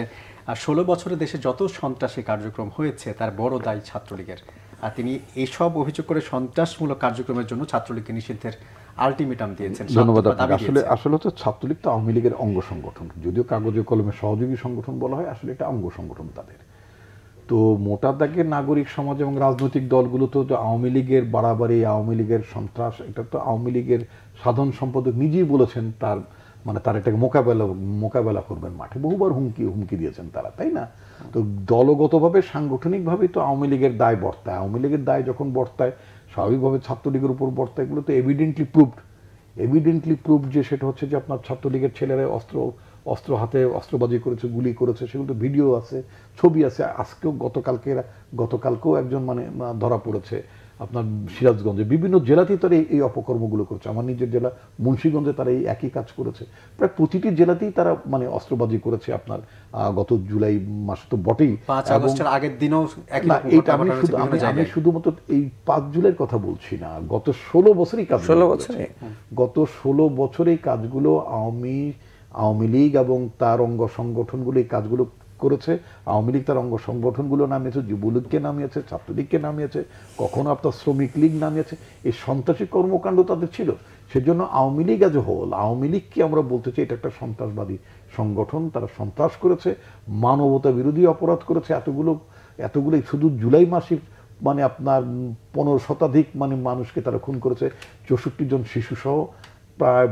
16 বছরে দেশে যত সন্ত্রাসী কার্যক্রম হয়েছে তার বড় দায় ছাত্রলীগের, আর তিনি এইসব অভিযোগ করে সন্ত্রাসমূলক কার্যক্রমের জন্য ছাত্রলীগকে নিষিদ্ধের আলটিমেটাম দিয়েছেন। ধন্যবাদ। আসলে তো ছাত্রলীগ তো আওয়ামী লীগের অঙ্গ সংগঠন, যদিও কাগজে কলমে সহযোগী সংগঠন বলা হয়, আসলে এটা অঙ্গ সংগঠন তাদের। তো মোটা দাগে নাগরিক সমাজ এবং রাজনৈতিক দলগুলো তো আওয়ামী লীগের বাড়াবাড়ি, আওয়ামী লীগের সন্ত্রাস, এটা তো আওয়ামী লীগের সাধারণ সম্পাদক নিজেই বলেছেন তার তার এটাকে মোকাবেলা করবেন মাঠে, বহুবার হুমকি দিয়েছেন তারা, তাই না? তো দলগতভাবে সাংগঠনিকভাবে তো আওয়ামী লীগের দায় বর্তায়, আওয়ামী লীগের দায় যখন বর্তায় স্বাভাবিকভাবে ছাত্রলীগের উপর বর্তায়। এগুলো তো এভিডেন্টলি প্রুভড যে সেটা হচ্ছে যে আপনার ছাত্রলীগের ছেলেরা অস্ত্র হাতে অস্ত্রবাজি করেছে, গুলি করেছে, সেগুলো তো ভিডিও আছে, ছবি আছে। আজকেও গতকালকেও একজন ধরা পড়েছে আপনার সিরাজগঞ্জে। বিভিন্ন জেলাতেই তারা এই অপকর্মগুলো করেছে। আমার নিজের জেলা মুন্সিগঞ্জে তারা এই একই কাজ করেছে। প্রায় প্রতিটি জেলাতেই তারা অস্ত্রবাজি করেছে। আপনার গত জুলাই মাসে তো বটেই, আগের দিনও আমি শুধুমাত্র এই 5 জুলাইয়ের কথা বলছি না, গত 16 বছরই কাজ, গত 16 বছর এই কাজগুলো আওয়ামী লীগ এবং তার অঙ্গ সংগঠনগুলো এই কাজগুলো করেছে। আওয়ামী লীগ তার অঙ্গ সংগঠনগুলো নামিয়েছে, যুবলীগকে নামিয়েছে, ছাত্রলীগকে নামিয়েছে, কখনো আপনার শ্রমিক লীগ নামিয়েছে। এই সন্ত্রাসী কর্মকাণ্ড তাদের ছিল। সেজন্য আওয়ামী লীগ আজ হোল, আওয়ামী লীগকে আমরা বলতে চাই এটা একটা সন্ত্রাসবাদী সংগঠন। তারা সন্ত্রাস করেছে, মানবতা বিরোধী অপরাধ করেছে। এতগুলো শুধু জুলাই মাসে আপনার 15 শতাধিক মানুষকে তারা খুন করেছে, 64 জন শিশু সহ প্রায়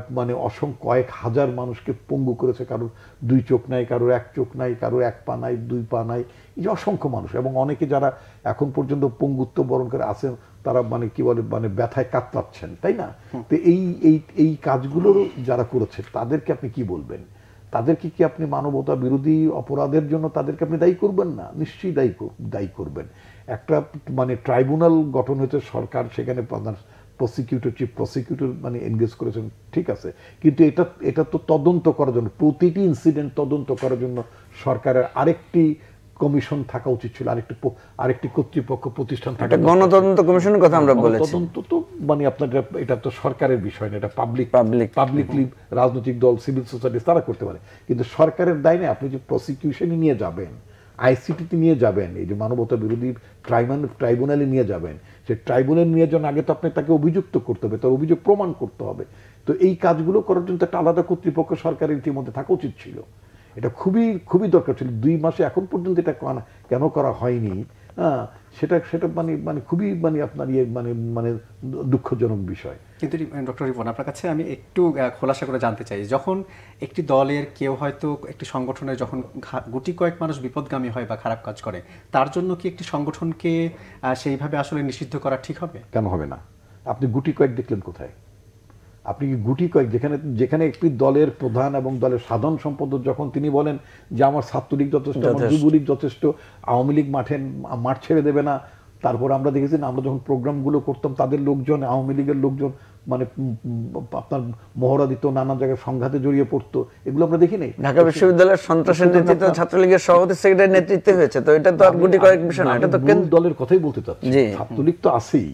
কয়েক হাজার মানুষকে পঙ্গু করেছে। কারোর 2 চোখ নাই, কারোর 1 চোখ নাই, কারোর 1 পা নাই, 2 পা নাই, এই যে অসংখ্য মানুষ। এবং অনেকে যারা এখন পর্যন্ত পঙ্গুত্ব বরণ করে আছেন তারা কি বলে ব্যথায় কাতরাচ্ছেন, তাই না? তো এই কাজগুলো যারা করেছে তাদেরকে আপনি কি বলবেন? তাদেরকে কি আপনি মানবতা বিরোধী অপরাধের জন্য তাদেরকে আপনি দায়ী করবেন না? নিশ্চয়ই দায়ী করবেন। একটা ট্রাইব্যুনাল গঠন হয়েছে সরকার, সেখানে চিফ প্রসিকিউটর এনগেজ করেছেন, ঠিক আছে, কিন্তু এটা তো তদন্ত করার জন্য, প্রতিটি ইনসিডেন্ট তদন্ত করার জন্য সরকারের আরেকটি কমিশন থাকা উচিত ছিল, আরেকটি কর্তৃপক্ষ প্রতিষ্ঠান থাকা। গণতদন্ত কমিশনের কথা আমরা বলেছি। তদন্ত তো আপনার এটা তো সরকারের বিষয় না, এটা পাবলিকলি রাজনৈতিক দল, সিভিল সোসাইটি তারা করতে পারে, কিন্তু সরকারের দায় নেই। আপনি যে প্রসিকিউশনে নিয়ে যাবেন, আইসিটিতে নিয়ে যাবেন, এই যে মানবতা বিরোধী ট্রাইব্যুনালে নিয়ে যাবেন, সেই ট্রাইব্যুনাল নিয়ে যাওয়ার আগে তো আপনি তাকে অভিযুক্ত করতে হবে, তার অভিযোগ প্রমাণ করতে হবে। তো এই কাজগুলো করার জন্য একটা আলাদা কর্তৃপক্ষ সরকারের ইতিমধ্যে থাকা উচিত ছিল। এটা খুবই খুবই দরকার ছিল। 2 মাসে এখন পর্যন্ত এটা কেন করা হয়নি, সেটা সেটা মানে মানে খুবই মানে আপনার মানে দুঃখজনক বিষয়। কিন্তু ডক্টর রিপন, আপনার কাছে আমি একটু খোলাসা করে জানতে চাই, যখন একটি দলের কেউ হয়তো একটি সংগঠনের যখন গুটি কয়েক মানুষ বিপদগামী হয় বা খারাপ কাজ করে, তার জন্য কি একটি সংগঠনকে সেইভাবে আসলে নিষিদ্ধ করা ঠিক হবে? কেন হবে না? আপনি গুটি কয়েক দেখলেন কোথায়? আপনি কি গুটি কয়েক, যেখানে একটি দলের প্রধান এবং দলের সাধারণ সম্পাদক যখন তিনি বলেন যে আমার ছাত্রলীগ যথেষ্ট, আমার যুবলীগ যথেষ্ট, আওয়ামী লীগ মাঠ ছেড়ে দেবে না। তারপর আমরা দেখেছি আমরা যখন প্রোগ্রামগুলো করতাম তাদের লোকজন, আওয়ামী লীগের লোকজন মানে আপনার মহড়া দিত, নানা জায়গায় সংঘাতে জড়িয়ে পড়তো, এগুলো আমরা দেখি নাই। ঢাকা বিশ্ববিদ্যালয়ের সন্ত্রাসের নেতৃত্ব ছাত্রলীগের সভাপতি সেক্রেটারির নেতৃত্বে হয়েছে, তো এটা তো আর গুটি কয়েক বিষয় না, এটা তো মূল দলের কথাই বলতে চাচ্ছি। ছাত্রলীগ তো আছেই,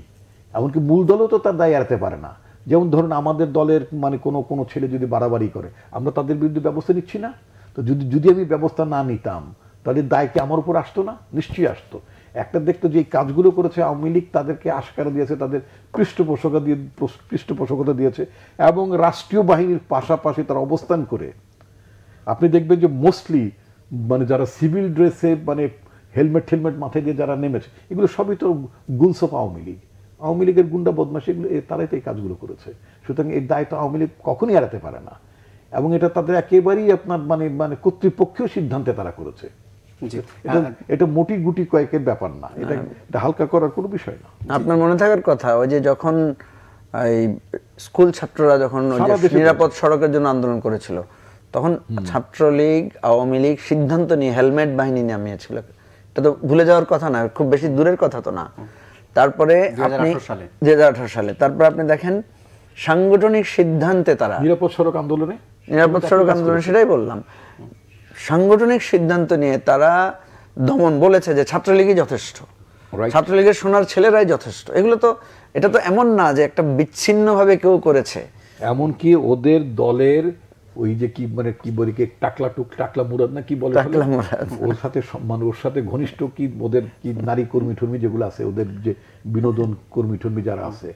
এমনকি মূল দলও তো তার দায় এড়াতে পারে না। যেমন ধরুন আমাদের দলের মানে কোনো ছেলে যদি বাড়াবাড়ি করে, আমরা তাদের বিরুদ্ধে ব্যবস্থা নিচ্ছি না। তো যদি আমি ব্যবস্থা না নিতাম তাহলে দায় কি আমার উপর আসতো না? নিশ্চয়ই আসতো। একটা দেখতো যে এই কাজগুলো করেছে আওয়ামী লীগ, তাদেরকে আশকারা দিয়েছে, তাদের পৃষ্ঠপোষকতা দিয়েছে, এবং রাষ্ট্রীয় বাহিনীর পাশাপাশি তারা অবস্থান করে। আপনি দেখবেন যে মোস্টলি মানে যারা সিভিল ড্রেসে মানে হেলমেট মাথায় দিয়ে যারা নেমেছে, এগুলো সবই তো গুনস অফ আওয়ামী লীগ। আওয়ামী লীগের গুন্ডা বদমাশি, এগুলো তারাই তো এই কাজগুলো করেছে। সুতরাং এই দায় তো আওয়ামী লীগ কখনই এড়াতে পারে না, এবং এটা তাদের একেবারেই আপনার মানে কর্তৃপক্ষীয় সিদ্ধান্তে তারা করেছে। এটা মোটি গুটি কয়েকের ব্যাপার না, এটা হালকা করার কোনো বিষয় না। আপনার মনে থাকার কথা, ওই যে যখন এই স্কুল ছাত্ররা যখন নিরাপদ সড়কের জন্য আন্দোলন করেছিল, তখন ছাত্রলীগ আওয়ামী লীগ সিদ্ধান্ত নিয়ে হেলমেট বাহিনী নামিয়েছিল। এটা তো ভুলে যাওয়ার কথা না, খুব বেশি দূরের কথা তো না। তারপরে আপনি 2018 সালে তারপর আপনি দেখেন সাংগঠনিক সিদ্ধান্তে তারা নিরাপদ সড়ক আন্দোলনে সেটাই বললাম, সাংগঠনিক সিদ্ধান্ত নিয়ে তারা দমন বলেছে যে ছাত্রলীগই যথেষ্ট, ছাত্রলীগের সোনার ছেলেরাই যথেষ্ট। এগুলো তো, এটা তো এমন না যে একটা বিচ্ছিন্নভাবে কেউ করেছে। এমনকি ওদের দলের ওই যে কি মানে কি বলি কি টাকলা মুরাদ না কি বলে, ওর সাথে মানে ওর সাথে ঘনিষ্ঠ কি ওদের কি নারী কর্মী টর্মী যেগুলো আছে, ওদের যে বিনোদন কর্মী টর্মী যারা আছে,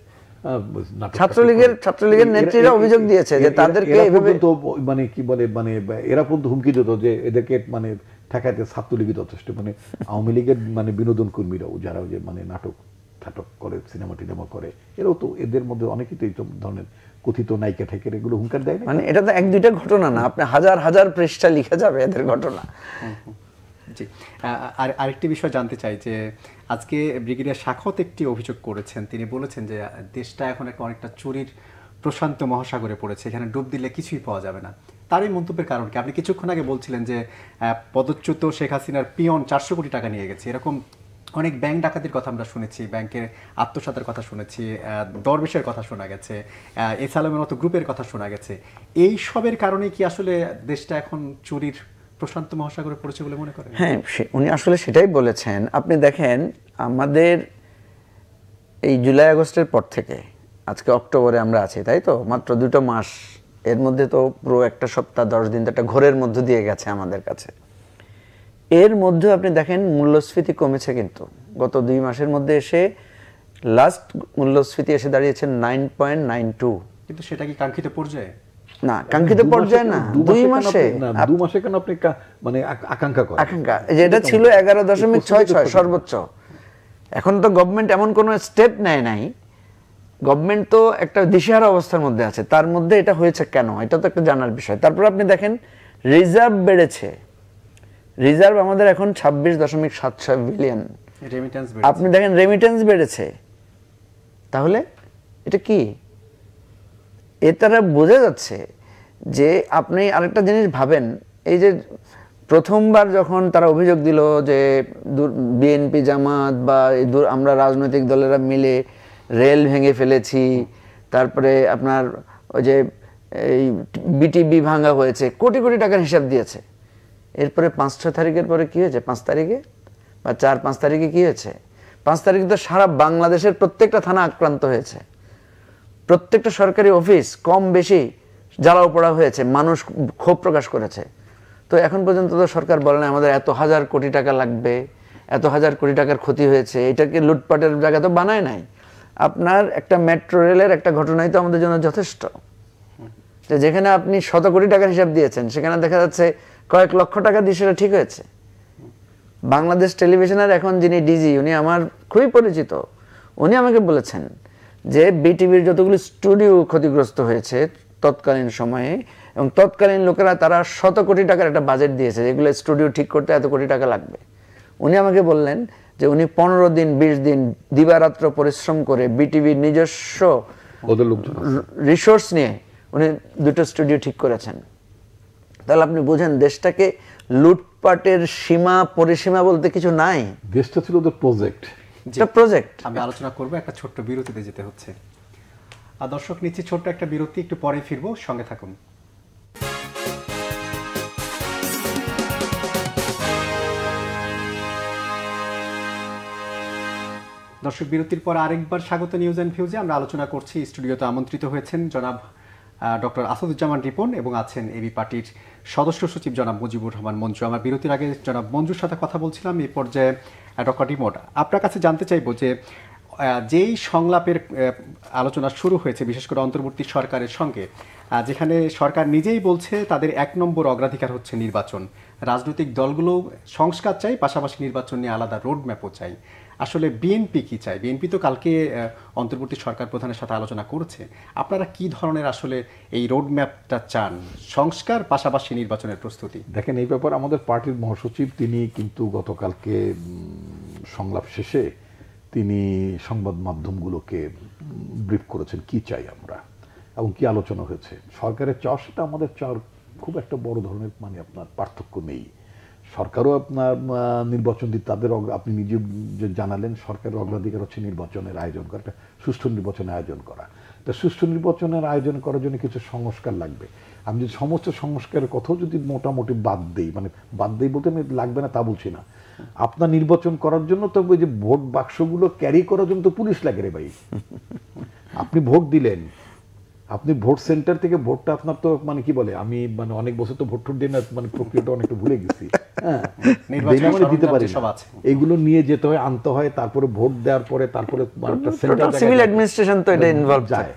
ছাত্রলীগের নেত্রীরা অভিযোগ দিয়েছে যে তাদেরকে মানে কি বলে মানে এরা পর্যন্ত হুমকি দিত যে এদেরকে মানে ঠেকাইতে ছাত্রলীগই যথেষ্ট। মানে আওয়ামী লীগের মানে বিনোদন কর্মীরাও যারা যে মানে নাটক করে, সিনেমা টিনেমা করে, এরাও তো এদের মধ্যে অনেকেই তো এই ধরনের কথিত নায়িকা ঠেকের এগুলো হুঙ্কার দেয় না। মানে এটা তো 1-2টা ঘটনা না, আপনি হাজার হাজার পৃষ্ঠা লিখে যাবে এদের ঘটনা। জি, আর আরেকটি বিষয় জানতে চাই যে আজকে ব্রিগেডিয়ার শাখত একটি অভিযোগ করেছেন। তিনি বলেছেন যে দেশটা এখন অনেকটা চুরির প্রশান্ত মহাসাগরে পড়েছে, এখানে ডুব দিলে কিছুই পাওয়া যাবে না। তার এই মন্তব্যের কারণ কি? আপনি কিছুক্ষণ আগে বলছিলেন যে পদচ্যুত শেখ হাসিনার পিয়ন 400 কোটি টাকা নিয়ে গেছে, এরকম অনেক ব্যাংক ডাকাতির কথা আমরা শুনেছি, ব্যাংকের আত্মসাতের কথা শুনেছি, দরবেশের কথা শোনা গেছে, এসালামের মতো গ্রুপের কথা শোনা গেছে। এই সবের কারণে কি আসলে দেশটা এখন চুরির প্রশান্ত মহাসাগরে পড়েছে বলে মনে করেন? হ্যাঁ, উনি আসলে সেটাই বলেছেন। আপনি দেখেন আমাদের এই জুলাই আগস্টের পর থেকে আজকে অক্টোবরে আমরা আছি, তাই তো মাত্র 2টা মাস, এর মধ্যে তো পুরো একটা সপ্তাহ 10 দিন একটা ঘোরের মধ্য দিয়ে গেছে আমাদের কাছে। এর মধ্যে আপনি দেখেন মূল্যস্ফীতি কমেছে, কিন্তু গত 2 মাসের মধ্যে এসে লাস্ট মূল্যস্ফীতি এসে দাঁড়িয়েছে 9.92। কিন্তু সেটা কি কাঙ্ক্ষিত পর্যায়ে? না, কাঙ্ক্ষিত পর্যায়ে না, 2 মাসে। 2 মাসে কেন আপনি মানে আকাঙ্ক্ষা করেন? আকাঙ্ক্ষা যেটা ছিল 11.66 সর্বোচ্চ। এখন তো গভর্নমেন্ট এমন কোনো স্টেপ নেয় নাই, গভর্নমেন্ট তো একটা দিশেহারা অবস্থার মধ্যে আছে, তার মধ্যে এটা হয়েছে কেন, এটা তো একটা জানার বিষয়। তারপর আপনি দেখেন রিজার্ভ বেড়েছে, রিজার্ভ আমাদের এখন 26.76 বিলিয়ন। আপনি দেখেন রেমিটেন্স বেড়েছে, তাহলে এটা কি? এর দ্বারা বোঝা যাচ্ছে যে আপনি আরেকটা জিনিস ভাবেন, এই যে প্রথমবার যখন তারা অভিযোগ দিল যে বিএনপি জামাত বা আমরা রাজনৈতিক দলেরা মিলে রেল ভেঙে ফেলেছি, তারপরে আপনার ওই যে এই বিটিবি ভাঙা হয়েছে, কোটি কোটি টাকার হিসাব দিয়েছে। এরপরে 5-6 তারিখের পরে কি হয়েছে? 5 তারিখে বা 4-5 তারিখে কি হয়েছে? 5 তারিখে তো সারা বাংলাদেশের প্রত্যেকটা থানা আক্রান্ত হয়েছে, প্রত্যেকটা সরকারি অফিস কম বেশি জ্বালাও পোড়া হয়েছে, মানুষ ক্ষোভ প্রকাশ করেছে। তো এখন পর্যন্ত তো সরকার বলে না আমাদের এত হাজার কোটি টাকা লাগবে, এত হাজার কোটি টাকার ক্ষতি হয়েছে, এটাকে লুটপাটের জায়গা তো বানায় নাই। আপনার একটা মেট্রো রেলের একটা ঘটনাই তো আমাদের জন্য যথেষ্ট, যে যেখানে আপনি শত কোটি টাকার হিসাব দিয়েছেন সেখানে দেখা যাচ্ছে কয়েক লক্ষ টাকা দিয়ে সেটা ঠিক হয়েছে। বাংলাদেশ টেলিভিশনের এখন যিনি ডিজি, উনি আমার খুবই পরিচিত, উনি আমাকে বলেছেন যে বিটিভির যতগুলো স্টুডিও ক্ষতিগ্রস্ত হয়েছে তৎকালীন সময়ে, এবং তৎকালীন লোকেরা তারা শত কোটি টাকার একটা বাজেট দিয়েছে, যেগুলো স্টুডিও ঠিক করতে এত কোটি টাকা লাগবে। উনি আমাকে বললেন যে উনি 15 দিন 20 দিন দিবারাত্র পরিশ্রম করে বিটিভির নিজস্ব রিসোর্স নিয়ে উনি 2টো স্টুডিও ঠিক করেছেন। তাহলে আপনি বুঝেন দেশটাকে লুটপাটের সীমা পরিসীমা বলতে কিছু নাই, দেশটা ছিল ওদের প্রজেক্ট। আমি আলোচনা করব, একটা ছোট্ট বিরতিতে যেতে হচ্ছে। আর দর্শক নিচ্ছি ছোট্ট একটা বিরতি, একটু পরে ফিরবো, সঙ্গে থাকুন। দর্শক বিরতির পর আরেকবার স্বাগত নিউজ অ্যান্ড ভিউজে। আমরা আলোচনা করছি, স্টুডিওতে আমন্ত্রিত হয়েছেন জনাব ডক্টর আসাদুজ্জামান রিপন এবং আছেন এবি পার্টির সদস্য সচিব জনাব মুজিবুর রহমান মঞ্জু। আমার বিরতির আগে জনাব মঞ্জুর সাথে কথা বলছিলাম। এই পর্যায়ে ডক্টর রিপন, আপনার কাছে জানতে চাইব যে যেই সংলাপের আলোচনা শুরু হয়েছে বিশেষ করে অন্তর্বর্তী সরকারের সঙ্গে, যেখানে সরকার নিজেই বলছে তাদের 1 নম্বর অগ্রাধিকার হচ্ছে নির্বাচন, রাজনৈতিক দলগুলো সংস্কার চাই, পাশাপাশি নির্বাচন নিয়ে আলাদা রোডম্যাপও চাই। আসলে বিএনপি কি চাই? বিএনপি তো কালকে অন্তর্বর্তী সরকার প্রধানের সাথে আলোচনা করেছে। আপনারা কি ধরনের আসলে এই রোডম্যাপটা চান, সংস্কার পাশাপাশি নির্বাচনের প্রস্তুতি? দেখেন, এই ব্যাপারে আমাদের পার্টির মহাসচিব তিনি কিন্তু গতকালকে সংলাপ শেষে তিনি সংবাদ মাধ্যমগুলোকে ব্রিফ করেছেন কি চাই আমরা এবং কি আলোচনা হয়েছে। সরকারের চাওয়ার সাথে আমাদের চাওয়ার খুব একটা বড় ধরনের আপনার পার্থক্য নেই। সরকারও আপনার নির্বাচন দিতে তাদের, আপনি নিজে যে জানালেন সরকারের অগ্রাধিকার হচ্ছে নির্বাচনের আয়োজন করা, একটা সুষ্ঠু নির্বাচনের আয়োজন করা। তা সুষ্ঠু নির্বাচনের আয়োজন করার জন্য কিছু সংস্কার লাগবে। আমি যদি সমস্ত সংস্কারের কথাও যদি মোটামুটি বাদ দেই, বাদ দেই বলতে আমি লাগবে না তা বলছি না, আপনার নির্বাচন করার জন্য তো ওই যে ভোট বাক্সগুলো ক্যারি করার জন্য তো পুলিশ লাগে রে ভাই। আপনি ভোট দিলেন, আপনি ভোট সেন্টার থেকে ভোটটা আপনার তো কি বলে, আমি অনেক বছর তো ভোট টোট দিই না, প্রক্রিয়াটা অনেকটা ভুলে গেছি। হ্যাঁ, দিতে পারি এইগুলো নিয়ে যেতে হয়, আনতে হয়, তারপরে ভোট দেওয়ার পরে তারপরে সিভিল অ্যাডমিনিস্ট্রেশন তো এটা ইনভলভ যায়।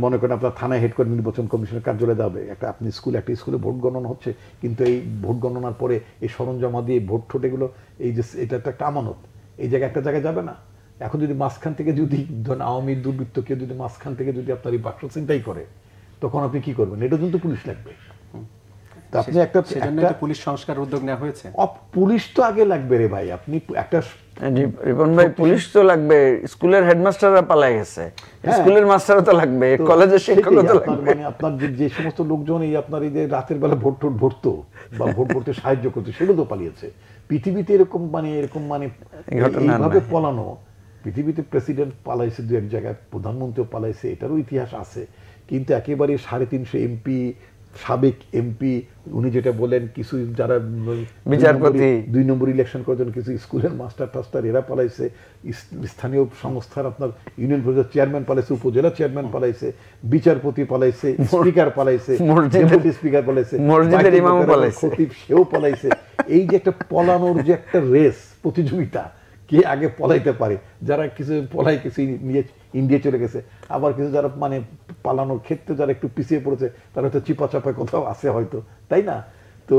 মনে করেন আপনার থানায় হেড করে নির্বাচন কমিশনের কার্যালয়ে যাবে, একটা আপনি একটা স্কুলে ভোট গণনা হচ্ছে, কিন্তু এই ভোট গণনার পরে এই সরঞ্জামা দিয়ে ভোট ঠোট এগুলো, এই যে এটা তো একটা আমানত, এই জায়গায় একটা জায়গায় যাবে না। এখন যদি মাঝখান থেকে যদি আওয়ামী দুর্বৃত্ত কেউ যদি মাঝখান থেকে যদি আপনার এই বাক্স চিন্তাই করে, তখন আপনি কি করবেন? এটা কিন্তু পুলিশ লাগবে। আপনি একটা পুলিশ সংস্কার উদ্যোগ নেওয়া হয়েছে। পুলিশ তো আগে লাগবে রে ভাই। আপনি একটা রিপন ভাই, পুলিশ তো লাগবে, স্কুলের হেডমাস্টাররা পালাই গেছে, স্কুলের মাস্টারও তো লাগবে, কলেজের শিক্ষকও তো লাগবে। আপনার যে সমস্ত লোকজন এই আপনার এই যে রাতের বেলা ভোট টোট ভরতো বা ভোট ভরতে সাহায্য করতো, সেগুলো তো পালিয়েছে। পৃথিবীতে এরকম এইভাবে পলানো, পৃথিবীতে প্রেসিডেন্ট পালাইছে 2-1 জায়গায়, প্রধানমন্ত্রীও পালাইছে, এটারও ইতিহাস আছে। কিন্তু একেবারে 350 এমপি, সাবেক এমপি, উনি যেটা বলেন কিছু যারা বিচারপতি 2 নম্বর ইলেকশন করেছেন, কিছু স্কুলের মাস্টার টাস্টার এরা পালাইছে, স্থানীয় সংস্থার আপনার ইউনিয়ন পরিষদের চেয়ারম্যান পালাইছে, উপজেলা চেয়ারম্যান পালাইছে, বিচারপতি পালাইছে, স্পিকার পালাইছে, ডেপুটি স্পিকার পালাইছে, মসজিদের ইমাম পালাইছে, খতিব সেও পালাইছে। এই যে একটা পলানোর যে একটা রেস, প্রতিযোগিতা, কে আগে পলাইতে পারে, যারা কিছু পলাই কিছু নিয়ে ইন্ডিয়া চলে গেছে, আবার কিছু যারা পালানোর ক্ষেত্রে যারা একটু পিছিয়ে পড়েছে তারা হয়তো চিপা চাপায় কোথাও আছে হয়তো, তাই না? তো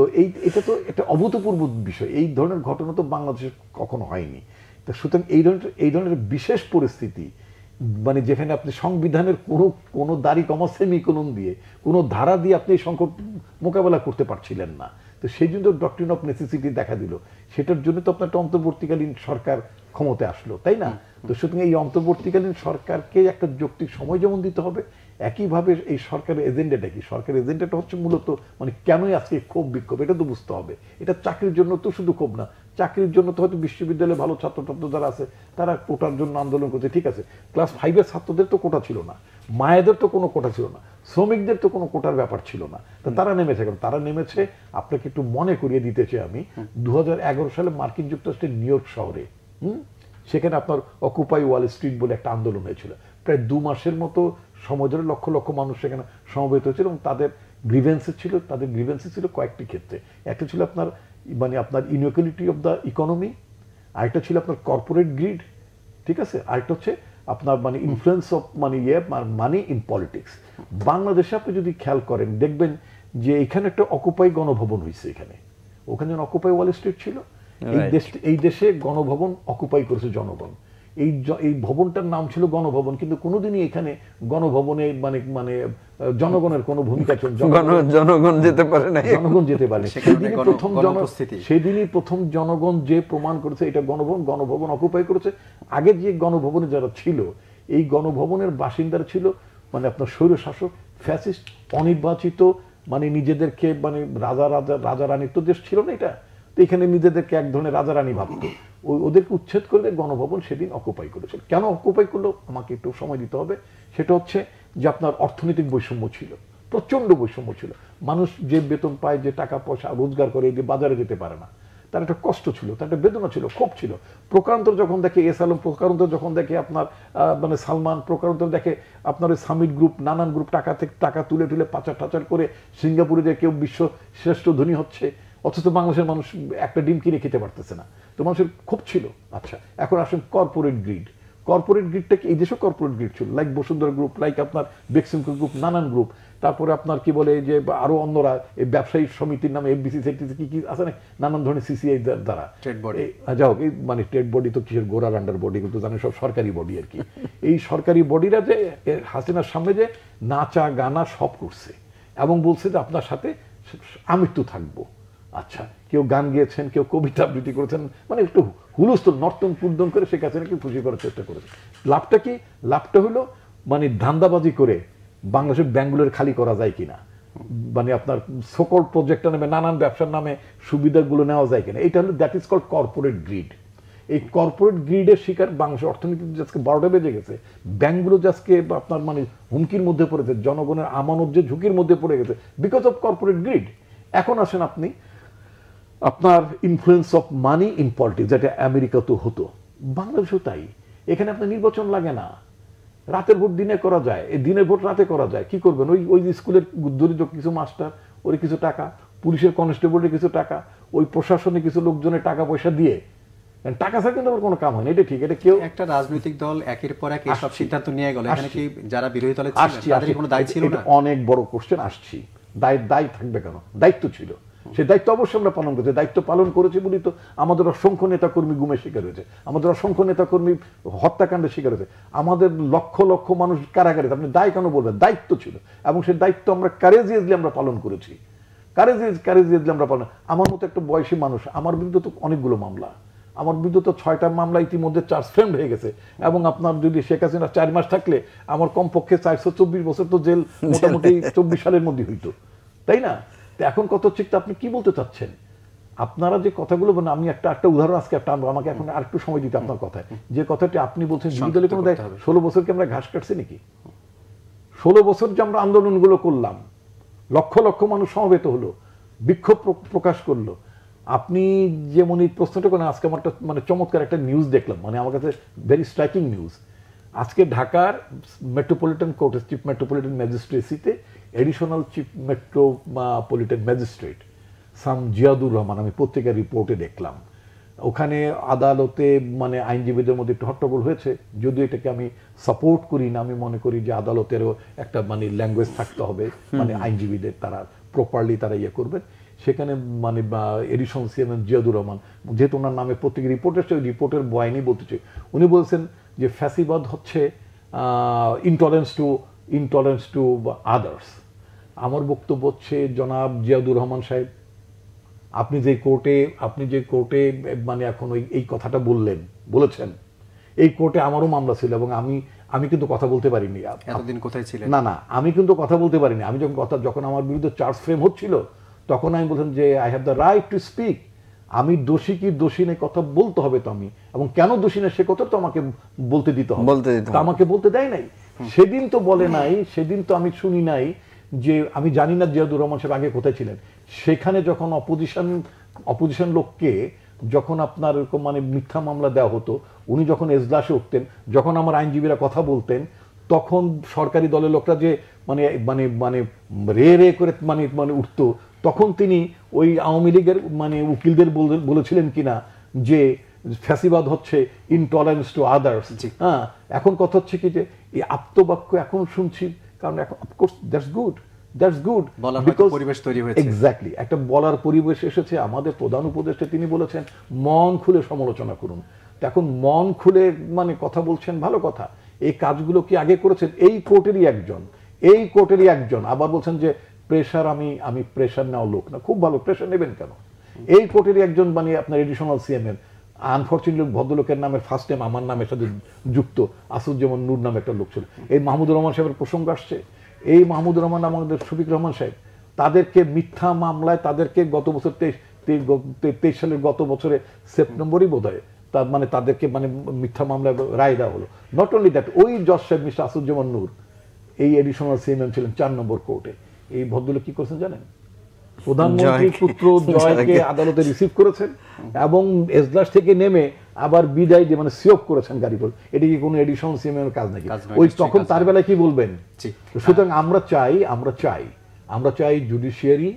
এটা তো একটা অভূতপূর্ব বিষয়। এই ধরনের ঘটনা তো বাংলাদেশে কখনো হয়নি। তো সুতরাং এই ধরনের বিশেষ পরিস্থিতি, যেখানে আপনি সংবিধানের কোনো দাড়ি কমা সেমিকোলন দিয়ে, কোনো ধারা দিয়ে আপনি এই সংকট মোকাবেলা করতে পারছিলেন না। তো সেই জন্য ডক্ট্রিন অফ নেসেসিটি দেখা দিল। সেটার জন্য তো আপনার একটা অন্তর্বর্তীকালীন সরকার ক্ষমতায় আসলো, তাই না? তো সুতরাং এই অন্তর্বর্তীকালীন সরকারকে একটা যৌক্তিক সময় যেমন দিতে হবে, একইভাবে এই সরকারের এজেন্ডাটা কি, সরকারের এজেন্ডাটা হচ্ছে মূলত কেনই আজকে ক্ষোভ বিক্ষোভ, এটা তো বুঝতে হবে। এটা চাকরির জন্য তো শুধু ক্ষোভ না, চাকরির জন্য তো হয়তো বিশ্ববিদ্যালয়ে ভালো ছাত্রছাত্র যারা আছে তারা কোটার জন্য আন্দোলন করছে, ঠিক আছে। ক্লাস 5-এর ছাত্রদের তো কোটা ছিল না, মায়েদের তো কোনো কোটা ছিল না, শ্রমিকদের তো কোনো কোটার ব্যাপার ছিল না। তো তারা নেমেছে কেন? তারা নেমেছে, আপনাকে একটু মনে করিয়ে দিতে চাই আমি, 2011 সালে মার্কিন যুক্তরাষ্ট্রের নিউ ইয়র্ক শহরে সেখানে আপনার অকুপাই ওয়াল স্ট্রিট বলে একটা আন্দোলন হয়েছিল। প্রায় 2 মাসের মতো সময় ধরে লক্ষ লক্ষ মানুষ সেখানে সমবেত হয়েছিল এবং তাদের গ্রিভেন্সে ছিল কয়েকটি ক্ষেত্রে। একটা ছিল আপনার আপনার ইনইকুয়ালিটি অফ দ্য ইকোনমি, আরেকটা ছিল আপনার কর্পোরেট গ্রিড, ঠিক আছে, আরেকটা হচ্ছে আপনার influence of money in politics. বাংলাদেশে আপনি যদি খেয়াল করেন দেখবেন যে এখানে একটা অকুপাই গণভবন হয়েছে, ওখানে যেন অকুপাই ওয়াল স্ট্রিট ছিল, এই দেশে গণভবন অকুপাই করেছে জনগণ। এই ভবনটার নাম ছিল গণভবন, কিন্তু কোনোদিনই এখানে গণভবনে জনগণের কোনো ভূমিকা ছিল, জনগণ যেতে পারে না, জনগণ যেতে পারে। সেদিনই প্রথম জনগণ যে প্রমাণ করেছে এটা গণভবন অকুপাই করেছে। আগে যে গণভবনে যারা ছিল, এই গণভবনের বাসিন্দারা ছিল আপনার স্বৈরশাসক, ফ্যাসিস্ট, অনির্বাচিত, নিজেদেরকে রাজা রানীর তো দেশ ছিল না এটা, তো এখানে নিজেদেরকে এক ধরনের রাজা রানী ভাবতো। ওদেরকে উচ্ছেদ করে গণভবন সেদিন অকুপাই করেছিল। কেন অকুপাই করলো আমাকে একটু সময় দিতে হবে। সেটা হচ্ছে যে আপনার অর্থনৈতিক বৈষম্য ছিল, প্রচন্ড বৈষম্য ছিল। মানুষ যে বেতন পায়, যে টাকা পয়সা রোজগার করে, যে বাজারে যেতে পারে না, তার একটা কষ্ট ছিল, তার একটা বেদনা ছিল, ক্ষোভ ছিল। প্রকারান্তর যখন দেখে আলম, প্রকারান্তর যখন দেখে আপনার সালমান, প্রকারান্তর দেখে আপনার ওই সামিট গ্রুপ, নানান গ্রুপ টাকা তুলে পাচার টাচার করে সিঙ্গাপুরে যে কেউ বিশ্ব শ্রেষ্ঠ ধনী হচ্ছে, অথচ বাংলাদেশের মানুষ একটা ডিম কিনে খেতে পারতেছে না, তো মানুষের খুব ছিল। আচ্ছা, এখন আসেন কর্পোরেট গ্রিড। কর্পোরেট গ্রিডটা কি এই দেশে কর্পোরেট গ্রিড ছিল, লাইক বসুন্ধরা গ্রুপ, লাইক আপনার বেক্সিমকো গ্রুপ, নানান গ্রুপ, তারপরে আপনার কি বলে যে আরো অন্যরা এই ব্যবসায়ী সমিতির নামে এফবিসি কি আছে না, নানান ধরনের সিসিআই দ্বারা যাও ট্রেড বডি তো কিসের গোড়ার আন্ডার বডি, কিন্তু জানেন সব সরকারি বডি আর কি। এই সরকারি বডিরা যে হাসিনার সামনে যে নাচা গানা সব করছে এবং বলছে যে আপনার সাথে আমৃত্যু থাকবো। আচ্ছা, কেউ গান গেয়েছেন, কেউ কবিতা আবৃত্তি করেছেন, একটু হুলস্থুল নর্তন কুর্দন করে শেখ হাসিনাকে খুশি করার চেষ্টা করেছে। লাভটা কি? লাভটা হলো ধান্দাবাজি করে বাংলাদেশের ব্যাংকগুলোর খালি করা যায় কিনা, আপনার সকল প্রজেক্টের নামে, নানান ব্যবসার নামে সুবিধাগুলো নেওয়া যায় কিনা, এটা হলো that is called corporate grid. এই কর্পোরেট গ্রিডের শিকার বাংলাদেশের অর্থনীতি আজকে 12টা বেজে গেছে। ব্যাংকগুলো আজকে আপনার হুমকির মধ্যে পড়েছে, জনগণের আমানত যে ঝুঁকির মধ্যে পড়ে গেছে বিকজ অফ কর্পোরেট গ্রিড। এখন আসেন আপনি আপনার influence of money in politics, যেটা আমেরিকাতেও হতো, বাংলাদেশেও তাই। এখানে আপনার নির্বাচন লাগে না, রাতের ভোট দিনে করা যায়, এই দিনের ভোট রাতে করা যায়। কি করবেন? ওই স্কুলের দরিদ্র কিছু মাস্টার, ওর কিছু টাকা, পুলিশের কনস্টেবলের কিছু টাকা, ওই প্রশাসনে কিছু লোকজনের টাকা পয়সা দিয়ে, টাকা ছাড়া কিন্তু কোনো কাম হয় না। এটা ঠিক, এটা কেউ একটা রাজনৈতিক দল একের পর এক এইসব সিদ্ধান্ত নিয়ে গেল, এখানে কি যারা বিরোধী দলে ছিলেন তাদের কোনো দায় ছিল না? অনেক বড় কোশ্চেন আসছি। দায় থাকবে কেন? দায়িত্ব ছিল, সে দায়িত্ব অবশ্যই আমরা পালন করেছি। দায়িত্ব পালন করেছি বলি তো আমাদের অসংখ্য নেতাকর্মী গুমের শিকার হয়েছে, আমাদের অসংখ্য নেতাকর্মী হত্যাকাণ্ডের শিকার হয়েছে, আমাদের লক্ষ লক্ষ মানুষ কারাগারে। আপনি দায় কেন বলবেন? দায়িত্ব ছিল, এবং সেই দায়িত্ব আমরা কারেজিয়াসলি আমরা পালন করেছি। কারেজিয়াসলি আমরা পালন। আমার মতো একটা বয়সী মানুষ, আমার বিরুদ্ধে তো অনেকগুলো মামলা, আমার বিরুদ্ধে তো 6টা মামলা ইতিমধ্যে চার্জ ফ্রেম হয়ে গেছে। এবং আপনার যদি শেখ হাসিনা 4 মাস থাকলে আমার কমপক্ষে 424 বছর তো জেল মোটামুটি 24 সালের মধ্যে হইতো, তাই না? এখন কত হচ্ছে, আপনি কি বলতে চাচ্ছেন? আপনারা যে কথাগুলো বলেন, আমি একটা উদাহরণ আজকে আমাকে এখন আরেকটু সময় দিতে আপনার কথায়, যে কথাটি আপনি বলছেন বিরোধী দলের কোনো দায়। 16 বছরকে আমরা ঘাস কাটছি নাকি? 16 বছর যে আমরা আন্দোলনগুলো করলাম, লক্ষ লক্ষ মানুষ সমবেত হলো, বিক্ষোভ প্রকাশ করলো। আপনি যেমন এই প্রশ্নটা করেন, আজকে আমার চমৎকার একটা নিউজ দেখলাম, আমার কাছে ভেরি স্ট্রাইকিং নিউজ। আজকে ঢাকার মেট্রোপলিটন কোর্টে, চিফ মেট্রোপলিটন ম্যাজিস্ট্রেসিতে এডিশনাল চিফ মেট্রোপলিটন ম্যাজিস্ট্রেট সাম জিয়াদুর রহমান, আমি পত্রিকার রিপোর্টে দেখলাম, ওখানে আদালতে আইনজীবীদের মধ্যে একটু হট্টগোল হয়েছে। যদিও এটাকে আমি সাপোর্ট করি না, আমি মনে করি যে আদালতেরও একটা ল্যাঙ্গুয়েজ থাকতে হবে, আইনজীবীদের তারা প্রপারলি তারা ইয়ে করবেন। সেখানে এডিশনাল সিএমএম জিয়াদুর রহমান, যেহেতু ওনার নামে পত্রিকা রিপোর্ট এসছে, ওই রিপোর্টের বয়ানই বলতেছে, উনি বলছেন যে ফ্যাসিবাদ হচ্ছে ইনটলারেন্স টু আদার্স। আমার বক্তব্য হচ্ছে, জনাব জিয়াদুর রহমান সাহেব, আপনি যে কোর্টে এখন এই কথাটা বলেছেন, এই কোর্টে আমারও মামলা ছিল, এবং আমি কিন্তু কথা বলতে পারিনি। এতদিন কোথায় ছিলেন? না, আমি কিন্তু কথা বলতে পারিনি। আমি যখন আমার বিরুদ্ধে চার্জ ফ্রেম হচ্ছিল, তখন আমি বললাম যে I have the right to speak. আমি দোষী কি দোষী নেই কথা বলতে হবে তো, আমি এবং কেন দোষী না সে কথা তো আমাকে বলতে দিতে হবে, আমাকে বলতে দেয় নাই। সেদিন তো বলে নাই, সেদিন তো আমি শুনি নাই যে, আমি জানি না জিয়াদুর রহমান সাহেব আগে কোথায় ছিলেন। সেখানে যখন অপোজিশন লোককে যখন আপনার মিথ্যা মামলা দেওয়া হতো, উনি যখন এজলাসে উঠতেন, যখন আমার আইনজীবীরা কথা বলতেন, তখন সরকারি দলের লোকরা যে মানে মানে মানে রে রে করে মানে মানে উঠতো, তখন তিনি ওই আওয়ামী লীগের মানে উকিলদের বলেছিলেন কিনা যে ফ্যাসিবাদ হচ্ছে ইনটলারেন্স টু আদার্স। হ্যাঁ, এখন কথা হচ্ছে কি যে এই আপ্তবাক্য এখন শুনছি, কারণ এখন অফকোর্স দ্যাটস গুড বিকজ পরিবেশ তৈরি হয়েছে। এক্স্যাক্টলি, একটা বলার পরিবেশ এসেছে। আমাদের প্রধান উপদেষ্টা তিনি বলেছেন মন খুলে সমালোচনা করুন। এখন মন খুলে মানে কথা বলছেন, ভালো কথা। এই কাজগুলো কি আগে করেছেন? এই কোর্টেরই একজন আবার বলছেন যে প্রেশার, আমি প্রেশার নেওয়া লোক না। খুব ভালো, প্রেশার নেবেন কেন? এই কোর্টেরই একজন মানে আপনার এডিশনাল সিএমএম, আনফর্চুনেটলি ভদ্রলোকের নামের ফার্স্ট টাইম আমার নামের সাথে যুক্ত আসুজ্জামান নূর নামে একটা লোক ছিল। এই মাহমুদুর রহমান সাহেবের প্রসঙ্গ আসছে, এই মাহমুদুর রহমান আমাদের শফিক রহমান সাহেব, তাদেরকে মিথ্যা মামলায় তাদেরকে গত বছর 23 সালের গত বছরে সেপ্টেম্বরই বোধ হয় তার মানে তাদেরকে মানে মিথ্যা মামলায় রায় দেওয়া হলো। নট অনলি দ্যাট, ওই জজ সাহেব মিস্টার আসুজ্জামান নূর এই এডিশনাল সিএমএম ছিলেন 4 নম্বর কোর্টে। এই ভদ্রলোক কি করছেন জানেন? প্রধানমন্ত্রীর পুত্র জয়কে আদালতে রিসিভ করেছেন এবং এজলাস থেকে নেমে আবার বিদায় দিয়ে মানে সিওপ করেছেন গাড়ি করে। এটা কি কোনো এডিশনাল সিএমএম এর কাজ নাকি? ওই তখন তার বেলায় কি বলবেন? সুতরাং আমরা চাই জুডিশিয়ারি,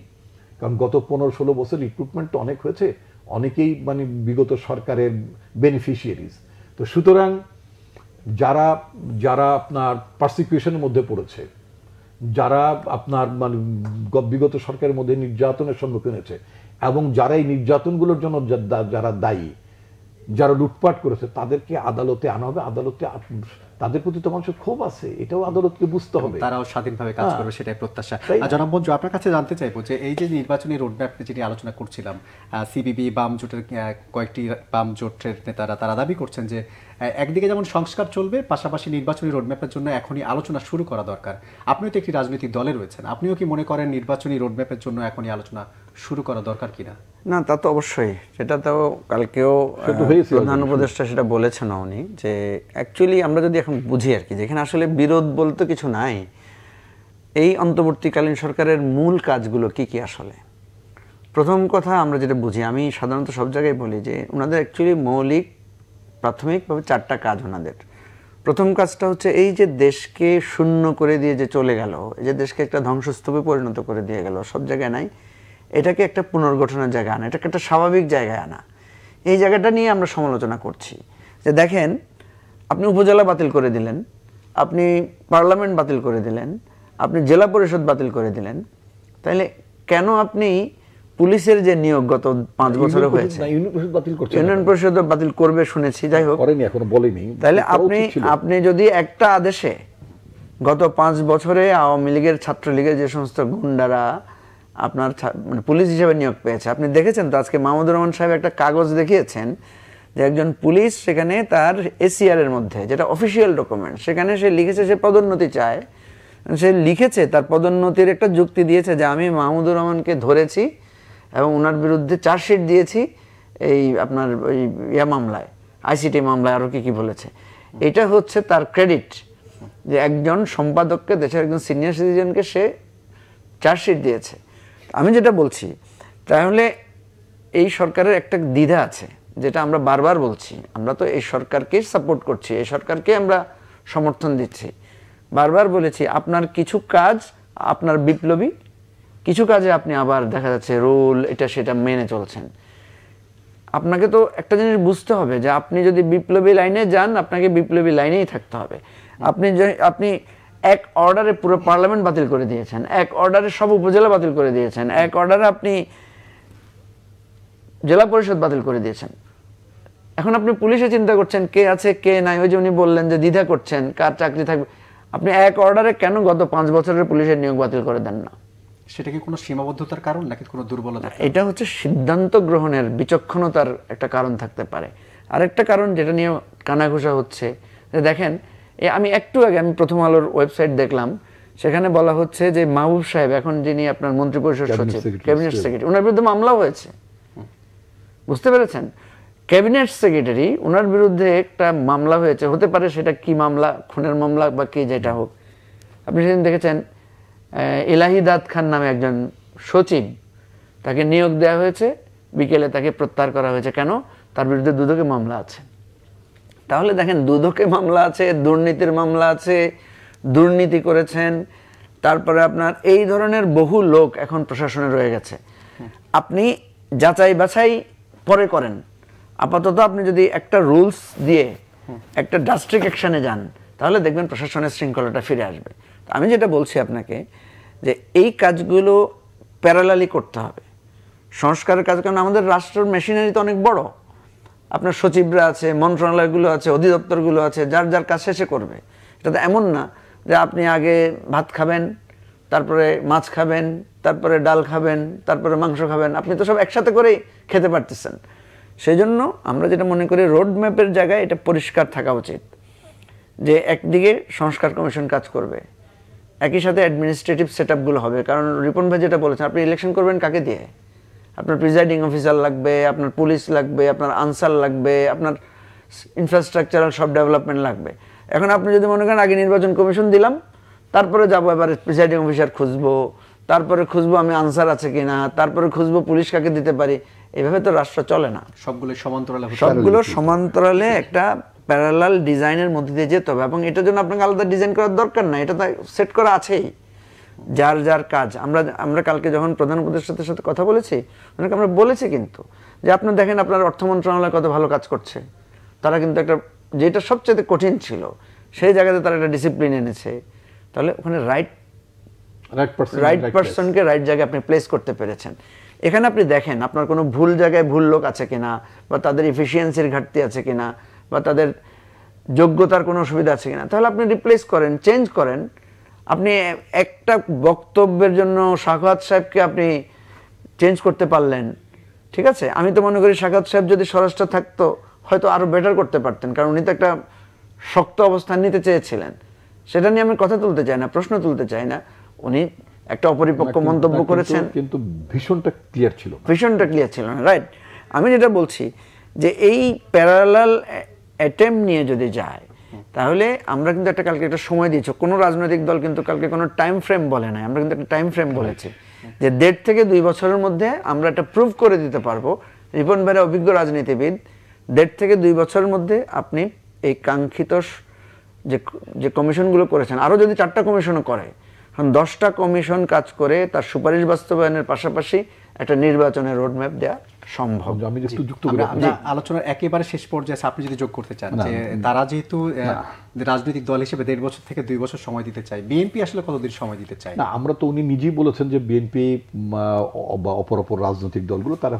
কারণ গত 15-16 বছর রিক্রুটমেন্ট তো অনেক হয়েছে, অনেকেই মানে বিগত সরকারের বেনিফিশিয়ারিজ। তো সুতরাং যারা আপনার পারসিকিউশনের মধ্যে পড়েছে, যারা আপনার মানে বিগত সরকারের মধ্যে নির্যাতনের সম্মুখীন হয়েছে, এবং যারা এই নির্যাতনগুলোর জন্য যারা দায়ী, যারা লুটপাট করেছে, তাদেরকে আদালতে আনা হবে। আদালতে তাদের প্রতি তো মানুষের ক্ষোভ আছে, এটাও আদালতকে বুঝতে হবে। তারাও স্বাধীনভাবে কাজ করবে, সেটাই প্রত্যাশা। জনাব মঞ্জু, আপনার কাছে জানতে চাইবো যে এই যে নির্বাচনী রোডম্যাপ যেটি আলোচনা করছিলাম, সিপিবি বাম জোটের কয়েকটি বাম জোটের নেতারা তারা দাবি করছেন যে একদিকে যেমন সংস্কার চলবে, পাশাপাশি নির্বাচনী রোডম্যাপের জন্য এখনই আলোচনা শুরু করা দরকার। আপনিও তো একটি রাজনৈতিক দলে রয়েছেন, আপনিও কি মনে করেন নির্বাচনী রোডম্যাপের জন্য এখনই আলোচনা শুরু করা দরকার কিনা? না, তা তো অবশ্যই। সেটা তো কালকেও প্রধান উপদেষ্টা সেটা বলেছেন উনি, যে অ্যাকচুয়ালি আমরা যদি এখন বুঝি আর কি, যেখানে আসলে বিরোধ বলতে কিছু নাই, এই অন্তর্বর্তীকালীন সরকারের মূল কাজগুলো কি কি আসলে। প্রথম কথা আমরা যেটা বুঝি, আমি সাধারণত সব জায়গায় বলি যে ওনাদের অ্যাকচুয়ালি মৌলিক প্রাথমিকভাবে 4টা কাজ ওনাদের। প্রথম কাজটা হচ্ছে এই যে দেশকে শূন্য করে দিয়ে যে চলে গেল, এই যে দেশকে একটা ধ্বংসস্তূপে পরিণত করে দিয়ে গেল, সব জায়গায় নাই, এটাকে একটা পুনর্গঠনের জায়গায় আনা, এটাকে একটা স্বাভাবিক জায়গায় আনা। এই জায়গাটা নিয়ে আমরা সমালোচনা করছি যে দেখেন, আপনি উপজেলা বাতিল করে দিলেন, আপনি পার্লামেন্ট বাতিল করে দিলেন, আপনি জেলা পরিষদ বাতিল করে দিলেন, তাহলে কেন আপনি পুলিশের যে নিয়োগ গত 5 বছরে হয়েছে, ইউনিয়ন পরিষদ বাতিল করবে শুনেছি, যাই হোক তাহলে আপনি যদি একটা আদেশে গত 5 বছরে আওয়ামী লীগের ছাত্রলীগের যে সমস্ত গুন্ডারা আপনার মানে পুলিশ হিসেবে নিয়োগ পেয়েছে, আপনি দেখেছেন তো আজকে মাহমুদুর রহমান সাহেব একটা কাগজ দেখিয়েছেন যে একজন পুলিশ সেখানে তার এসিআর এর মধ্যে, যেটা অফিসিয়াল ডকুমেন্ট, সেখানে সে লিখেছে সে পদোন্নতি চায়। সে লিখেছে তার পদোন্নতির একটা যুক্তি দিয়েছে যে আমি মাহমুদুর রহমানকে ধরেছি এবং ওনার বিরুদ্ধে চার্জশিট দিয়েছি এই আপনার ওই মামলায়, আইসিটি মামলায়, আরও কি বলেছে। এটা হচ্ছে তার ক্রেডিট যে একজন সম্পাদককে, দেশের একজন সিনিয়র সিটিজেনকে সে চার্জশিট দিয়েছে। আমি যেটা বলছি, তাহলে এই সরকারের একটা দ্বিধা আছে, যেটা আমরা বারবার বলছি। আমরা তো এই সরকারকেই সাপোর্ট করছি, এই সরকারকে আমরা সমর্থন দিচ্ছি। বারবার বলেছি আপনার কিছু কাজ আপনার বিপ্লবী, কিছু কাজে আপনি আবার দেখা যাচ্ছে রুল এটা সেটা মেনে চলছেন। আপনাকে তো একটা জিনিস বুঝতে হবে যে আপনি যদি বিপ্লবী লাইনে যান, আপনাকে বিপ্লবী লাইনেই থাকতে হবে। আপনি এক অর্ডারে পুরো পার্লামেন্ট বাতিল করে দিয়েছেন, এক অর্ডারে সব উপজেলা বাতিল করে দিয়েছেন, এক অর্ডারে আপনি জেলা পরিষদ বাতিল করে দিয়েছেন। এখন আপনি পুলিশে চিন্তা করছেন কে আছে কে নাই, ওই যে উনি বললেন যে দ্বিধা করছেন কার চাকরি থাকবে। আপনি এক অর্ডারে কেন গত 5 বছরের পুলিশের নিয়োগ বাতিল করে দেন না? সেটা কি কোনো সীমাবদ্ধতার কারণ নাকি কোনো দুর্বলতা? এটা হচ্ছে সিদ্ধান্ত গ্রহণের বিচক্ষণতার একটা কারণ থাকতে পারে। আরেকটা কারণ যেটা নিয়ে কানাঘুষা হচ্ছে, যে দেখেন আমি একটু আগে আমি প্রথম আলোর ওয়েবসাইট দেখলাম, সেখানে বলা হচ্ছে যে মাহবুব সাহেব এখন যিনি আপনার মন্ত্রিপরিষদ সচিব, ক্যাবিনেট সেক্রেটারি, ওনার বিরুদ্ধে মামলা হয়েছে। বুঝতে পেরেছেন? ক্যাবিনেট সেক্রেটারি, ওনার বিরুদ্ধে একটা মামলা হয়েছে, হতে পারে সেটা কি মামলা, খুনের মামলা বা কি যেটা হোক। আপনি সেদিন দেখেছেন এলাহি দাদ খান নামে একজন সচিব, তাকে নিয়োগ দেওয়া হয়েছে, বিকেলে তাকে প্রত্যাহার করা হয়েছে। কেন? তার বিরুদ্ধে দুদকে মামলা আছে। তাহলে দেখেন, দুদকে মামলা আছে, দুর্নীতির মামলা আছে, দুর্নীতি করেছেন, তারপরে আপনার এই ধরনের বহু লোক এখন প্রশাসনে রয়ে গেছে। আপনি যাচাই বাছাই পরে করেন, আপাতত আপনি যদি একটা রুলস দিয়ে একটা ড্রাস্টিক অ্যাকশনে যান তাহলে দেখবেন প্রশাসনের শৃঙ্খলাটা ফিরে আসবে। আমি যেটা বলছি আপনাকে যে এই কাজগুলো প্যারালালি করতে হবে, সংস্কারের কাজ। কারণ আমাদের রাষ্ট্রের মেশিনারি তো অনেক বড়, আপনার সচিবরা আছে, মন্ত্রণালয়গুলো আছে, অধিদপ্তরগুলো আছে, যার যার কাজ শেষে করবে। এটা তো এমন না যে আপনি আগে ভাত খাবেন, তারপরে মাছ খাবেন, তারপরে ডাল খাবেন, তারপরে মাংস খাবেন, আপনি তো সব একসাথে করেই খেতে পারতেছেন। সেই জন্য আমরা যেটা মনে করি রোড ম্যাপের জায়গায় এটা পরিষ্কার থাকা উচিত যে একদিকে সংস্কার কমিশন কাজ করবে, একই সাথে অ্যাডমিনিস্ট্রেটিভ সেট আপগুলো হবে। কারণ রিপন ভাই যেটা বলেছেন, আপনি ইলেকশন করবেন কাকে দিয়ে? আপনার প্রিজাইডিং অফিসার লাগবে, আপনার পুলিশ লাগবে, আপনার আনসার লাগবে, আপনার ইনফ্রাস্ট্রাকচারাল সব ডেভেলপমেন্ট লাগবে। এখন আপনি যদি মনে করেন আগে নির্বাচন কমিশন দিলাম, তারপরে যাবো এবার প্রিজাইডিং অফিসার খুঁজবো, তারপরে খুঁজবো আমি আনসার আছে কিনা, তারপরে খুঁজবো পুলিশ কাকে দিতে পারি, এভাবে তো রাষ্ট্র চলে না। সবগুলো সমান্তরালে একটা প্যারালাল ডিজাইনের মধ্যে দিয়ে যেতে হবে, এবং এটার জন্য আপনাকে আলাদা ডিজাইন করার দরকার নাই, এটা তো সেট করা আছেই। যার যার কাজ আমরা কালকে যখন প্রধান উপদেষ্টার সাথে কথা বলেছি, ওনাকে আমরা বলেছি কিন্তু যে আপনি দেখেন আপনার অর্থ মন্ত্রণালয় কত ভালো কাজ করছে, তারা কিন্তু একটা যেটা সবচেয়ে কঠিন ছিল সেই জায়গাতে তারা একটা ডিসিপ্লিন এনেছে। তাহলে ওখানে রাইট পারসনকে রাইট জায়গায় আপনি প্লেস করতে পেরেছেন। এখানে আপনি দেখেন আপনার কোনো ভুল জায়গায় ভুল লোক আছে কিনা, বা তাদের এফিসিয়েন্সির ঘাটতি আছে কিনা, বা তাদের যোগ্যতার কোনো অসুবিধা আছে কিনা, তাহলে আপনি রিপ্লেস করেন, চেঞ্জ করেন। আপনি একটা বক্তব্যের জন্য সাখাওয়াত সাহেবকে আপনি চেঞ্জ করতে পারলেন, ঠিক আছে। আমি তো মনে করি সাখাওয়াত সাহেব যদি স্বরাষ্ট্র থাকতো হয়তো আরো বেটার করতে পারতেন, কারণ উনি তো একটা শক্ত অবস্থান নিতে চেয়েছিলেন। সেটা নিয়ে আমি কথা তুলতে চাই না, প্রশ্ন তুলতে চাই না। উনি একটা অপরিপক্ক মন্তব্য করেছেন, কিন্তু ভীষণটা ক্লিয়ার ছিল না, রাইট। আমি যেটা বলছি যে এই প্যারালাল অ্যাটেম্প নিয়ে যদি যায় তাহলে আমরা কিন্তু কালকে একটা সময় দিয়েছি, কোনো রাজনৈতিক দল কিন্তু কালকে কোনো টাইম ফ্রেম বলে নাই, আমরা কিন্তু একটা টাইম ফ্রেম বলেছি যে 1.5 থেকে 2 বছরের মধ্যে আমরা এটা প্রুভ করে দিতে পারবো। রিপন ভাইরা অভিজ্ঞ রাজনীতিবিদ, 1.5 থেকে 2 বছরের মধ্যে আপনি এই কাঙ্ক্ষিত যে কমিশনগুলো করেছেন, আরো যদি 4টা কমিশনও করে, 10টা কমিশন কাজ করে তার সুপারিশ বাস্তবায়নের পাশাপাশি একটা নির্বাচনের রোডম্যাপ দেওয়া সম্ভব। আমি একটু যুক্ত করি, আলোচনার একেবারে শেষ পর্যায়ে আপনি যদি যোগ করতে চান যে তারা যেহেতু রাজনৈতিক দল হিসেবে 1.5 বছর থেকে 2 বছর সময় দিতে চায়, বিএনপি আসলে কতদিন সময় দিতে চায়? না, আমরা তো উনি নিজেই বলেছেন যে বিএনপি বা অপর রাজনৈতিক দলগুলো তারা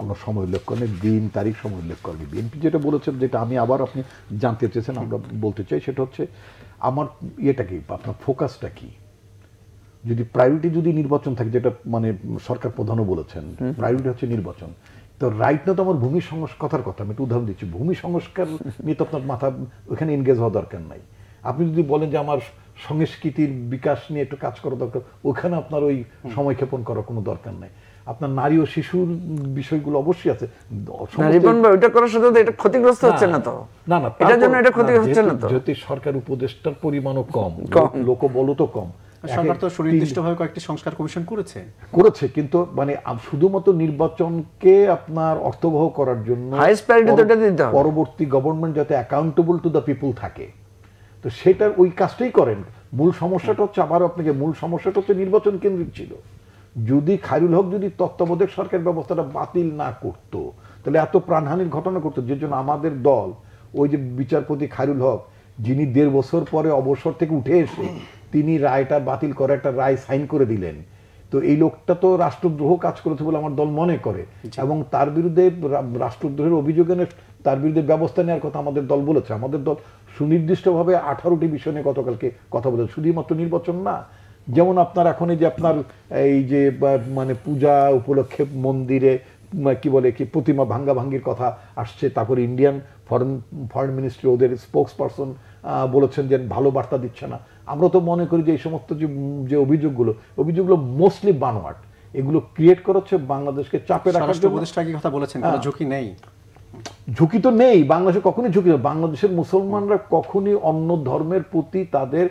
কোনো সময় উল্লেখ করেন, দিন তারিখ সময় উল্লেখ করেনি। বিএনপি যেটা বলেছেন, যেটা আমি আবার আপনি জানতে চেয়েছেন, আমরা বলতে চাই, সেটা হচ্ছে আমার ইয়েটা কি, আপনার ফোকাসটা কি। যদি প্রায়োরিটি যদি নির্বাচন থাকে, যেটা সরকার প্রধানও বলেছেন প্রায়োরিটি হচ্ছে নির্বাচন, তো রাইট না তো আমার ভূমি সংস্কার কথার কথা আমি একটু উদাহরণ দিচ্ছি, ভূমি সংস্কার নিয়ে তো আপনার মাথা ওখানে এনগেজ হওয়া দরকার নাই। আপনি যদি বলেন যে আমার সংস্কৃতির বিকাশ নিয়ে একটু কাজ করা দরকার, ওখানে আপনার ওই সময় ক্ষেপণ করার কোনো দরকার নাই। আপনার নারী ও শিশুর বিষয়গুলো অবশ্যই আছে, ক্ষতিগ্রস্ত হচ্ছে না তো, না না, এটার জন্য এটা ক্ষতিগ্রস্ত হচ্ছে না তো, যেহেতু সরকার উপদেষ্টার পরিমাণও কম, লোকবলও তো কম। সরকার তো সুনির্দিষ্টভাবে কয়েকটি সংস্কার কমিশন করেছে, কিন্তু শুধুমাত্র নির্বাচনকে আপনার অর্থবহ করার জন্য পরবর্তী গভর্নমেন্ট যাতে অ্যাকাউন্টেবল টু দ্য পিপল থাকে, তো সেটার ওই কাজটাই করেন। মূল সমস্যাটা হচ্ছে, আবার আপনাকে মূল সমস্যাটা হচ্ছে নির্বাচন কেন্দ্রিক ছিল। যদি খায়রুল হক যদি তত্ত্বাবধায়ক সরকার ব্যবস্থাটা বাতিল না করত, তাহলে এত প্রাণহানির ঘটনা করতো, যে জন্য আমাদের দল ওই যে বিচারপতি খায়রুল হক, যিনি 1.5 বছর পরে অবসর থেকে উঠে এসে তিনি রায়টা বাতিল করে একটা রায় সাইন করে দিলেন। তো এই লোকটা তো রাষ্ট্রদ্রোহ কাজ করেছে বলে আমার দল মনে করে, এবং তার বিরুদ্ধে রাষ্ট্রদ্রোহের অভিযোগ এনে তার বিরুদ্ধে ব্যবস্থা নেওয়ার কথা আমাদের দল বলেছে। আমাদের দল সুনির্দিষ্টভাবে 18টি বিষয় নিয়ে গতকালকে কথা বলেছে, শুধুমাত্র নির্বাচন না। যেমন আপনার এখন এই যে আপনার এই যে পূজা উপলক্ষে মন্দিরে কি প্রতিমা ভাঙ্গাভাঙ্গির কথা আসছে, তারপরে ইন্ডিয়ান ফরেন মিনিস্ট্রি ওদের স্পোক্স পারসন বলেছেন যে ভালো বার্তা দিচ্ছে না। আমরা তো মনে করি যে এই সমস্ত যে অভিযোগগুলো মোস্টলি বানোয়াট, এগুলো ক্রিয়েট করা হচ্ছে বাংলাদেশকে চাপে রাখার জন্য। কথা বলেছেন, কোনো ঝুঁকি নেই, ঝুঁকি তো নেই বাংলাদেশে, কখনই ঝুঁকি নেই। বাংলাদেশের মুসলমানরা কখনই অন্য ধর্মের প্রতি তাদের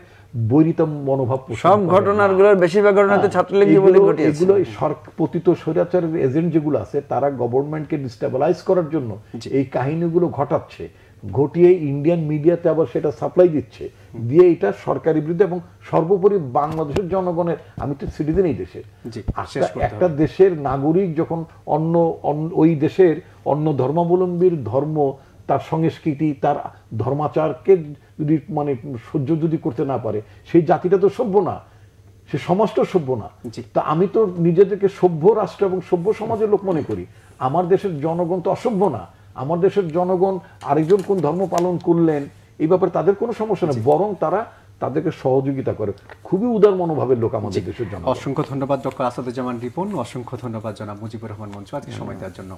বৈরিতা মনোভাব, সব ঘটনাগুলোর বেশিরভাগ ঘটনাতে ছাত্রলীগ জীবনে ঘটেছে। এগুলো পতিত স্বৈরাচারের এজেন্ট যেগুলো আছে, তারা গভর্নমেন্টকে ডিস্টেবিলাইজ করার জন্য এই কাহিনীগুলো ঘটাচ্ছে। ঘটিয়ে ইন্ডিয়ান মিডিয়াতে আবার সেটা সাপ্লাই দিচ্ছে, দিয়ে এটা সরকারি বিরুদ্ধে এবং সর্বোপরি বাংলাদেশের জনগণের, আমি তো সিটিজেন এই দেশের, একটা দেশের নাগরিক যখন ওই দেশের অন্য ধর্মাবলম্বীর ধর্ম, তার সংস্কৃতি, তার ধর্মাচারকে যদি মানে সহ্য যদি করতে না পারে, সেই জাতিটা তো সভ্য না, সে সমাজটা সভ্য না। তা আমি তো নিজেদেরকে সভ্য রাষ্ট্র এবং সভ্য সমাজের লোক মনে করি। আমার দেশের জনগণ তো অসভ্য না। আমার দেশের জনগণ আরেকজন কোন ধর্ম পালন করলেন এই ব্যাপারে তাদের কোনো সমস্যা নেই, বরং তারা তাদেরকে সহযোগিতা করে। খুবই উদার মনোভাবের লোক আমাদের দেশের জন্য। অসংখ্য ধন্যবাদ ডক্টর আসাদুজ্জামান রিপন, অসংখ্য ধন্যবাদ জনাব মুজিবুর রহমান মঞ্চু আজকে সময় দেওয়ার জন্য।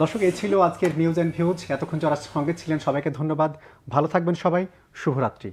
দর্শক, এই ছিল আজকের নিউজ অ্যান্ড ভিউজ। এতক্ষণ যারা সঙ্গে ছিলেন সবাইকে ধন্যবাদ। ভালো থাকবেন সবাই। শুভরাত্রি।